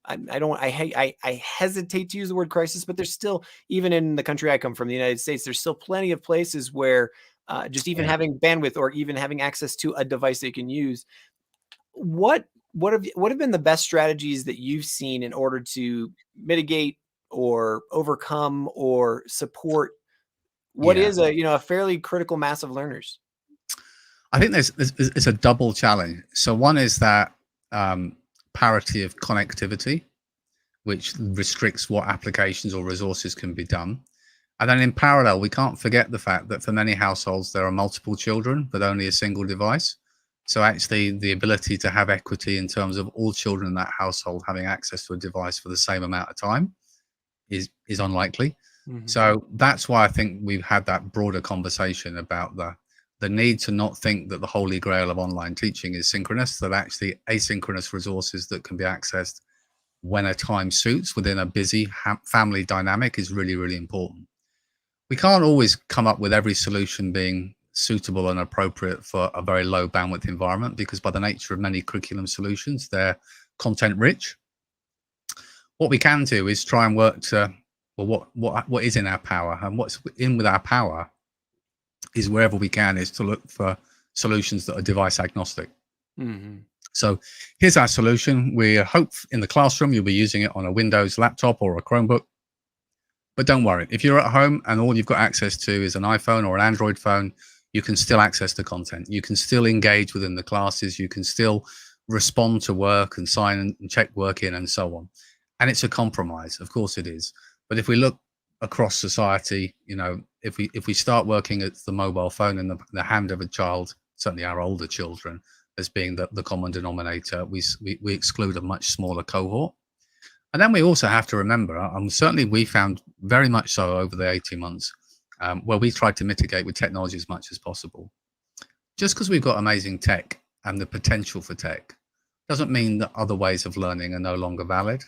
I hesitate to use the word crisis, but there's still, even in the country I come from, the United States, there's still plenty of places where just even having bandwidth or even having access to a device they can use. What have been the best strategies that you've seen in order to mitigate or overcome or support what is a fairly critical mass of learners? I think there's a double challenge. So one is that parity of connectivity, which restricts what applications or resources can be done. And then in parallel, we can't forget the fact that for many households, there are multiple children, but only a single device. So actually the ability to have equity in terms of all children in that household having access to a device for the same amount of time is unlikely. So that's why I think we've had that broader conversation about the need to not think that the holy grail of online teaching is synchronous, that actually asynchronous resources that can be accessed when a time suits within a busy family dynamic is really, really important. We can't always come up with every solution being suitable and appropriate for a very low bandwidth environment, because by the nature of many curriculum solutions, they're content rich. What we can do is try and work to, well, what is in our power, and what's in with our power is wherever we can is to look for solutions that are device agnostic. So here's our solution. We hope in the classroom you'll be using it on a Windows laptop or a Chromebook. But don't worry, if you're at home and all you've got access to is an iPhone or an Android phone, you can still access the content. You can still engage within the classes. You can still respond to work and sign and check work in and so on. And it's a compromise, of course it is. But if we look across society, you know, if we start working at the mobile phone in the hand of a child, certainly our older children, as being the common denominator, we exclude a much smaller cohort. And then we also have to remember, and certainly we found very much so over the 18 months, where we tried to mitigate with technology as much as possible. Just because we've got amazing tech and the potential for tech doesn't mean that other ways of learning are no longer valid.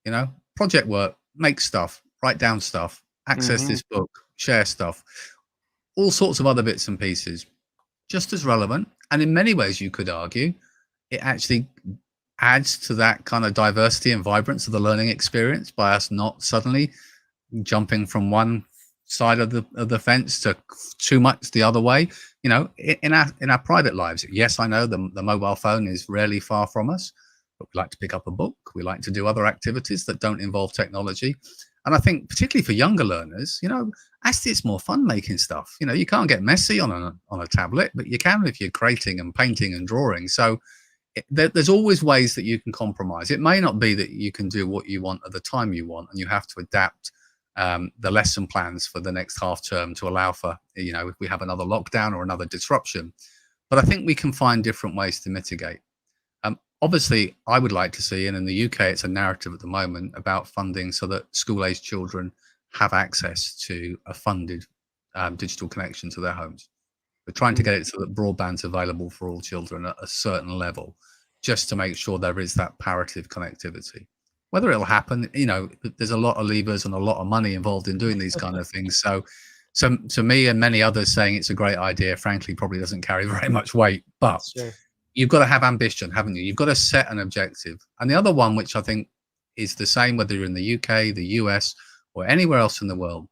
You know, project work, make stuff, write down stuff, access this book, share stuff, all sorts of other bits and pieces, just as relevant. And in many ways, you could argue, it actually adds to that kind of diversity and vibrance of the learning experience by us not suddenly jumping from one side of the fence to too much the other way. You know, in our private lives, yes, I know the mobile phone is rarely far from us, but we like to pick up a book. We like to do other activities that don't involve technology. And I think particularly for younger learners, you know, actually it's more fun making stuff. You know, you can't get messy on a tablet, but you can if you're creating and painting and drawing. So there's always ways that you can compromise. It may not be that you can do what you want at the time you want, and you have to adapt the lesson plans for the next half term to allow for, you know, if we have another lockdown or another disruption. But I think we can find different ways to mitigate. Obviously, I would like to see, and in the UK, it's a narrative at the moment about funding so that school-aged children have access to a funded digital connection to their homes. We're trying to get it so that broadband's available for all children at a certain level, just to make sure there is that parative connectivity. Whether it'll happen, you know, there's a lot of levers and a lot of money involved in doing these kind of things. So to me and many others, saying it's a great idea, frankly, probably doesn't carry very much weight. But you've got to have ambition, haven't you? You've got to set an objective. And the other one, which I think is the same whether you're in the UK, the US, or anywhere else in the world,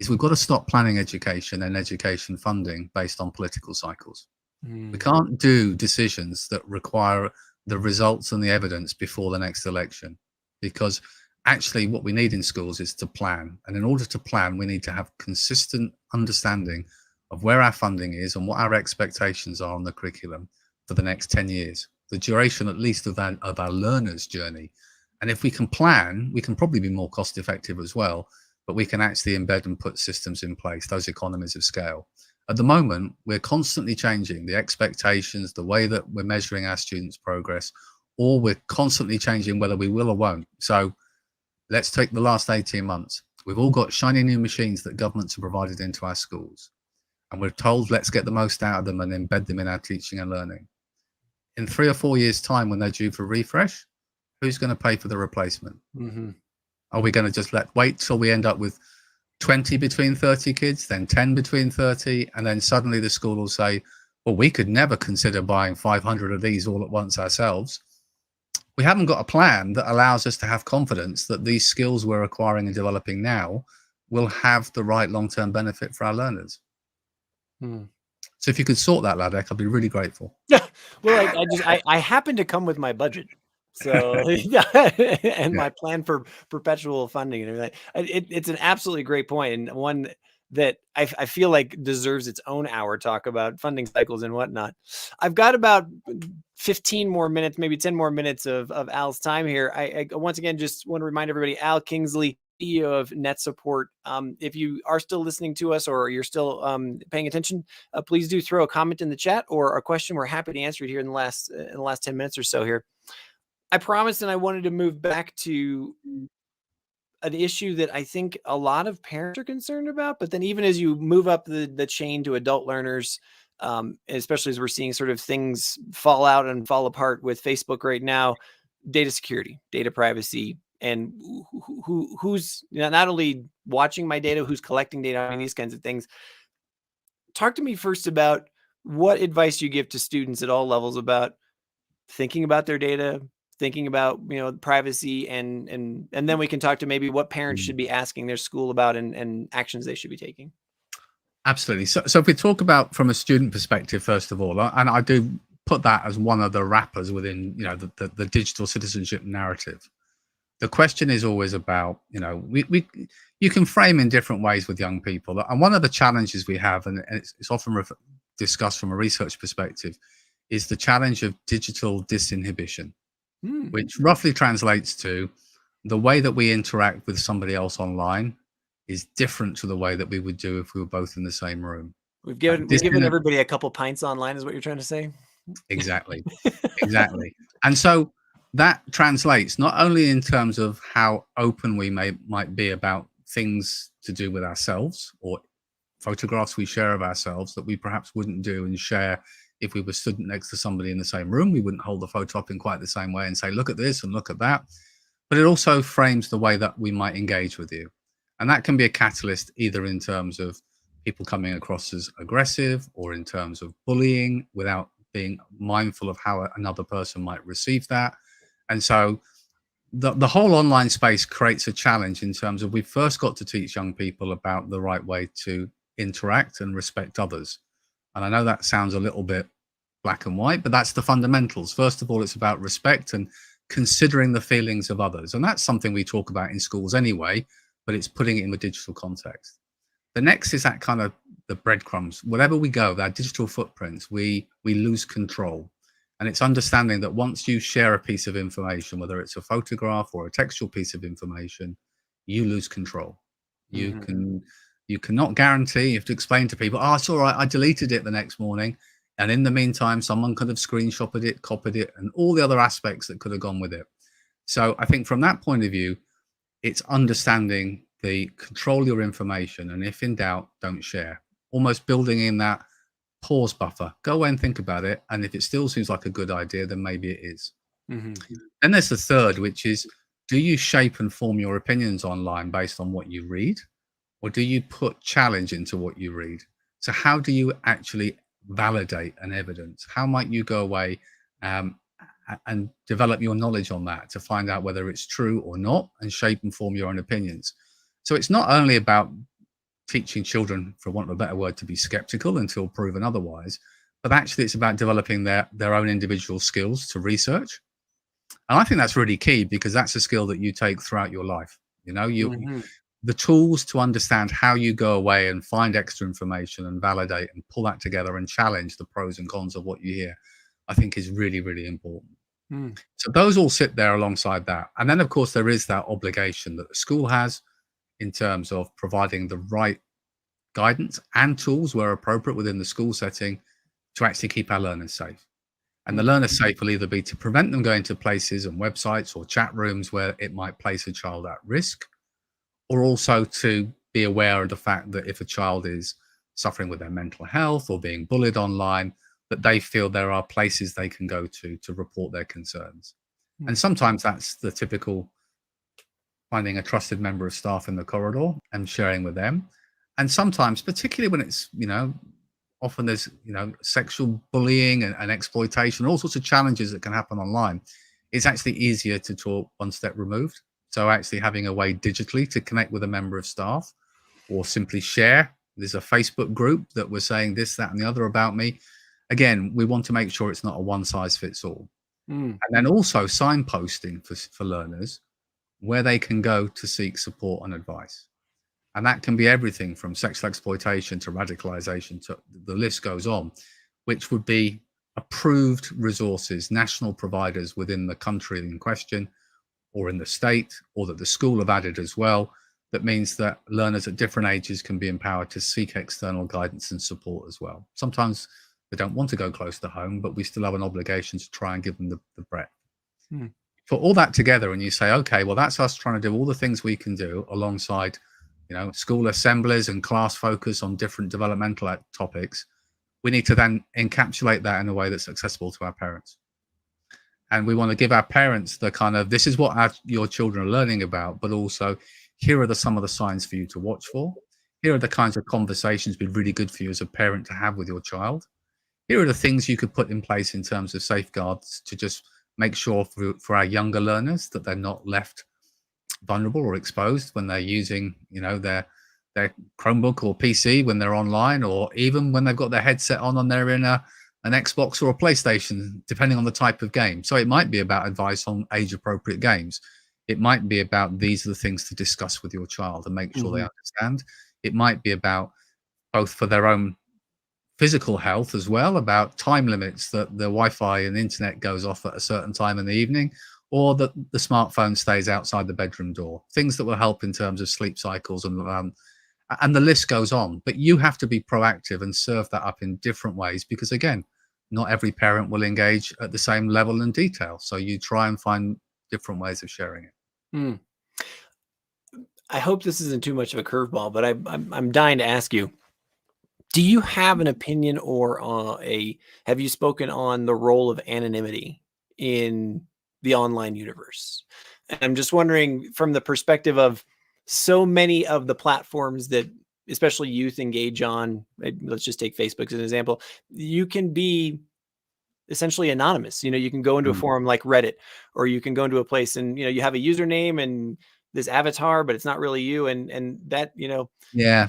is we've got to stop planning education and education funding based on political cycles. We can't do decisions that require the results and the evidence before the next election, because actually what we need in schools is to plan. And in order to plan, we need to have consistent understanding of where our funding is and what our expectations are on the curriculum for the next 10 years, the duration at least of our learners' journey. And if we can plan, we can probably be more cost effective as well, but we can actually embed and put systems in place, those economies of scale. At the moment, we're constantly changing the expectations, the way that we're measuring our students' progress, or we're constantly changing whether we will or won't. So let's take the last 18 months. We've all got shiny new machines that governments have provided into our schools. And we're told, let's get the most out of them and embed them in our teaching and learning. In 3 or 4 years' time, when they're due for refresh, who's going to pay for the replacement? Are we going to just wait till we end up with 20 between 30 kids, then 10 between 30, and then suddenly the school will say, well, we could never consider buying 500 of these all at once ourselves. We haven't got a plan that allows us to have confidence that these skills we're acquiring and developing now will have the right long-term benefit for our learners. So if you could sort that, Ladek, I'd be really grateful. Well, I happen to come with my budget. So and my plan for perpetual funding and everything. It's an absolutely great point, and one that I feel like deserves its own hour talk about funding cycles and whatnot. I've got about 15 more minutes, maybe 10 more minutes of Al's time here. I once again just want to remind everybody, Al Kingsley CEO of Net Support. If you are still listening to us or you're still paying attention, please do throw a comment in the chat or a question. We're happy to answer it here in the last 10 minutes or so here. I promised, and I wanted to move back to an issue that I think a lot of parents are concerned about, but then even as you move up the chain to adult learners, especially as we're seeing sort of things fall out and fall apart with Facebook right now, data security, data privacy, and who's not only watching my data, who's collecting data, I mean, these kinds of things. Talk to me first about what advice you give to students at all levels about thinking about their data, thinking about privacy, and then we can talk to maybe what parents should be asking their school about and actions they should be taking. Absolutely. So if we talk about from a student perspective, first of all, and I do put that as one of the wrappers within the digital citizenship narrative. The question is always about, you can frame in different ways with young people. And one of the challenges we have, and it's often discussed from a research perspective, is the challenge of digital disinhibition, which roughly translates to the way that we interact with somebody else online is different to the way that we would do if we were both in the same room. We've given everybody a couple pints online, is what you're trying to say? Exactly. Exactly. And so that translates not only in terms of how open we might be about things to do with ourselves or photographs we share of ourselves that we perhaps wouldn't do and share if we were stood next to somebody in the same room. We wouldn't hold the photo up in quite the same way and say, look at this and look at that. But it also frames the way that we might engage with you. And that can be a catalyst either in terms of people coming across as aggressive or in terms of bullying without being mindful of how another person might receive that. And so the whole online space creates a challenge in terms of we've first got to teach young people about the right way to interact and respect others. And I know that sounds a little bit black and white, but that's the fundamentals. First of all, it's about respect and considering the feelings of others. And that's something we talk about in schools anyway, but it's putting it in the digital context. The next is that kind of the breadcrumbs. Wherever we go, our digital footprints, we lose control. And it's understanding that once you share a piece of information, whether it's a photograph or a textual piece of information, you lose control. You cannot guarantee, you have to explain to people, oh, it's all right, I deleted it the next morning. And in the meantime, someone could have screenshotted it, copied it, and all the other aspects that could have gone with it. So I think from that point of view, it's understanding the control your information, and if in doubt, don't share. Almost building in that pause buffer. Go away and think about it, and if it still seems like a good idea, then maybe it is. Then there's the third, which is, do you shape and form your opinions online based on what you read, or do you put challenge into what you read? So how do you actually validate an evidence? How might you go away and develop your knowledge on that to find out whether it's true or not, and shape and form your own opinions? So it's not only about teaching children, for want of a better word, to be skeptical until proven otherwise, but actually it's about developing their own individual skills to research. And I think that's really key, because that's a skill that you take throughout your life. The tools to understand how you go away and find extra information and validate and pull that together and challenge the pros and cons of what you hear, I think is really, really important. So those all sit there alongside that. And then, of course, there is that obligation that the school has in terms of providing the right guidance and tools where appropriate within the school setting to actually keep our learners safe. And the learners safe will either be to prevent them going to places and websites or chat rooms where it might place a child at risk, or also to be aware of the fact that if a child is suffering with their mental health or being bullied online, that they feel there are places they can go to report their concerns. And sometimes that's the typical finding a trusted member of staff in the corridor and sharing with them. And sometimes, particularly when it's, often there's, sexual bullying and exploitation, all sorts of challenges that can happen online, it's actually easier to talk one step removed. So actually having a way digitally to connect with a member of staff, or simply share. There's a Facebook group that we're saying this, that, and the other about me. Again, we want to make sure it's not a one size fits all. And then also signposting for learners where they can go to seek support and advice. And that can be everything from sexual exploitation to radicalization, to the list goes on, which would be approved resources, national providers within the country in question, or in the state, or that the school have added as well, that means that learners at different ages can be empowered to seek external guidance and support as well. Sometimes they don't want to go close to home, but we still have an obligation to try and give them the breadth. Put all that together and you say, okay, well, that's us trying to do all the things we can do alongside, school assemblies and class focus on different developmental topics. We need to then encapsulate that in a way that's accessible to our parents. And we want to give our parents the kind of, this is what your children are learning about, but also here are some of the signs for you to watch for. Here are the kinds of conversations be really good for you as a parent to have with your child. Here are the things you could put in place in terms of safeguards to just make sure for our younger learners that they're not left vulnerable or exposed when they're using, their Chromebook or PC when they're online, or even when they've got their headset on and they're in an Xbox or a PlayStation, depending on the type of game. So it might be about advice on age-appropriate games. It might be about these are the things to discuss with your child and make sure they understand. It might be about both for their own physical health as well, about time limits that the Wi-Fi and internet goes off at a certain time in the evening, or that the smartphone stays outside the bedroom door. Things that will help in terms of sleep cycles and the list goes on. But you have to be proactive and serve that up in different ways because, again, not every parent will engage at the same level and detail. So you try and find different ways of sharing it. I hope this isn't too much of a curveball, but I'm dying to ask you, do you have an opinion or have you spoken on the role of anonymity in the online universe? And I'm just wondering, from the perspective of so many of the platforms that especially youth engage on, let's just take Facebook as an example, you can be essentially anonymous. You can go into a forum like Reddit, or you can go into a place and, you have a username and this avatar, but it's not really you. And that, Yeah.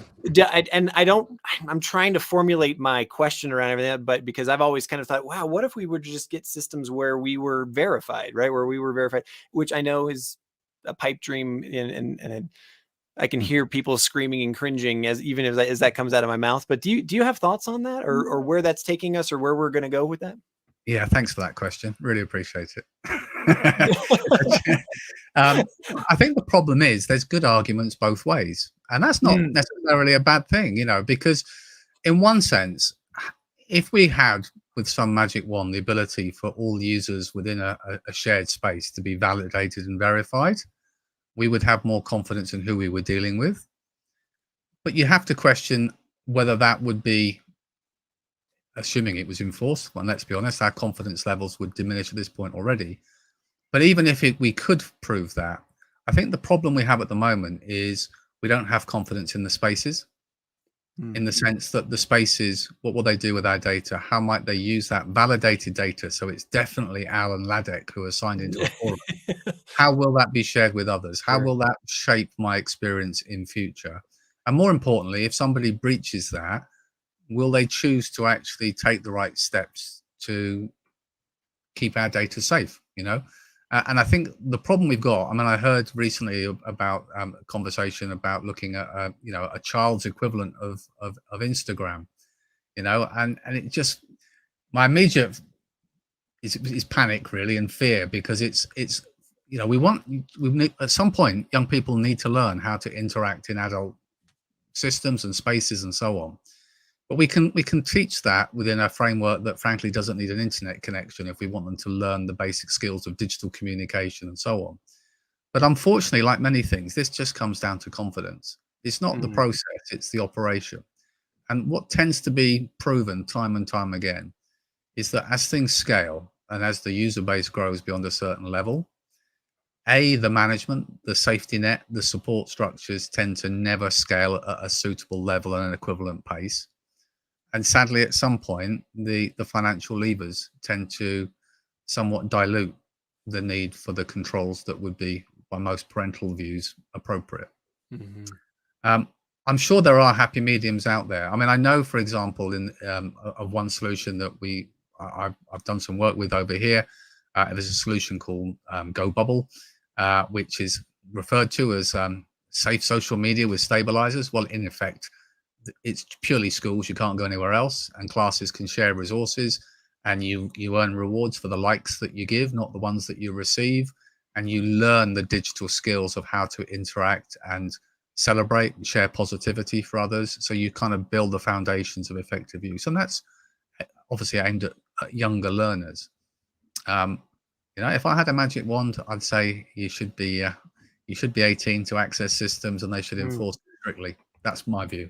And I'm trying to formulate my question around everything, but because I've always kind of thought, wow, what if we would just get systems where we were verified, right? Where we were verified, which I know is a pipe dream. And I can hear people screaming and cringing even as that comes out of my mouth. But do you have thoughts on that, or where that's taking us, or where we're going to go with that? Yeah, thanks for that question. Really appreciate it. I think the problem is there's good arguments both ways. And that's not necessarily a bad thing, because in one sense, if we had with some magic wand the ability for all users within a shared space to be validated and verified, we would have more confidence in who we were dealing with. But you have to question whether that would be, assuming it was enforced, well, let's be honest, our confidence levels would diminish at this point already. But even if we could prove that, I think the problem we have at the moment is we don't have confidence in the spaces, in the sense that the spaces, what will they do with our data? How might they use that validated data? So it's definitely Al and Ladek who are signed into a forum. How will that be shared with others? How will that shape my experience in future? And more importantly, if somebody breaches that, will they choose to actually take the right steps to keep our data safe, And I think the problem we've got, I heard recently about a conversation about looking at, a child's equivalent of Instagram, and it just, my immediate is panic really and fear, because it's we need, at some point, young people need to learn how to interact in adult systems and spaces and so on. But we can teach that within a framework that frankly doesn't need an internet connection if we want them to learn the basic skills of digital communication and so on. But unfortunately, like many things, this just comes down to confidence. It's not the process, it's the operation. And what tends to be proven time and time again is that as things scale and as the user base grows beyond a certain level, the management, the safety net, the support structures tend to never scale at a suitable level and an equivalent pace. And sadly, at some point, the financial levers tend to somewhat dilute the need for the controls that would be, by most parental views, appropriate. I'm sure there are happy mediums out there. I know, for example, in of one solution that I've done some work with over here, there's a solution called Go, which is referred to as safe social media with stabilizers. Well, in effect, it's purely schools. You can't go anywhere else, and classes can share resources, and you earn rewards for the likes that you give, not the ones that you receive, and you learn the digital skills of how to interact and celebrate and share positivity for others. So you kind of build the foundations of effective use, and that's obviously aimed at younger learners. If I had a magic wand, I'd say you should be 18 to access systems, and they should enforce it strictly. That's my view.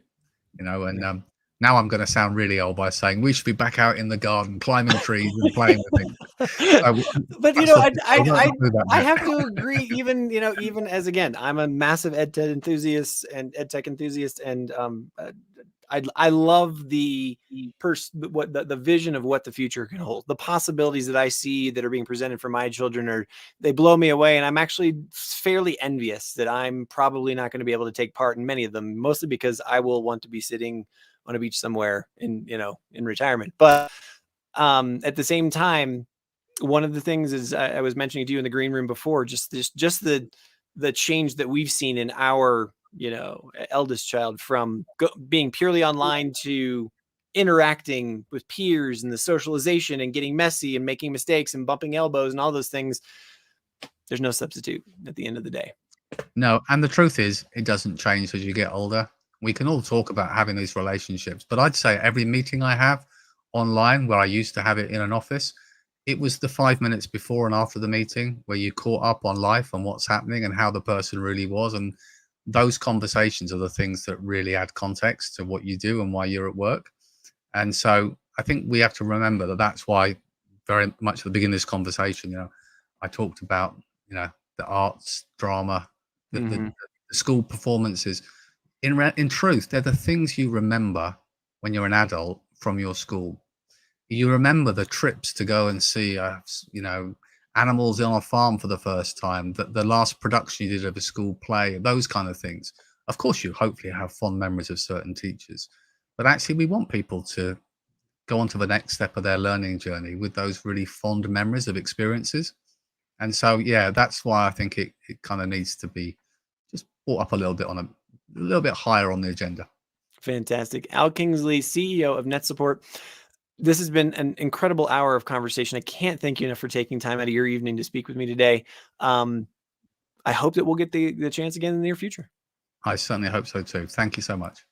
Now I'm going to sound really old by saying we should be back out in the garden, climbing trees and playing with things. But I have to agree. Even as, again, I'm a massive ed tech enthusiast, and I love the vision of what the future can hold. The possibilities that I see that are being presented for my children they blow me away, and I'm actually fairly envious that I'm probably not going to be able to take part in many of them, mostly because I will want to be sitting on a beach somewhere in retirement. But at the same time, one of the things is I was mentioning to you in the green room before, just the change that we've seen in our eldest child, from being purely online to interacting with peers and the socialization and getting messy and making mistakes and bumping elbows and all those things. There's no substitute at the end of the day. No, and the truth is, it doesn't change as you get older. We can all talk about having these relationships, but I'd say every meeting I have online, where I used to have it in an office, it was the 5 minutes before and after the meeting where you caught up on life and what's happening and how the person really was. And those conversations are the things that really add context to what you do and why you're at work. And so I think we have to remember that that's why, very much at the beginning of this conversation, I talked about, the arts, drama, the school performances. In truth, they're the things you remember when you're an adult from your school. You remember the trips to go and see, animals on a farm for the first time, the last production you did of a school play, those kind of things. Of course, you hopefully have fond memories of certain teachers, but actually we want people to go on to the next step of their learning journey with those really fond memories of experiences. And so, yeah, that's why I think it kind of needs to be just brought up a little bit higher on the agenda. Fantastic. Al Kingsley, CEO of NetSupport. This has been an incredible hour of conversation. I can't thank you enough for taking time out of your evening to speak with me today. I hope that we'll get the chance again in the near future. I certainly hope so too. Thank you so much.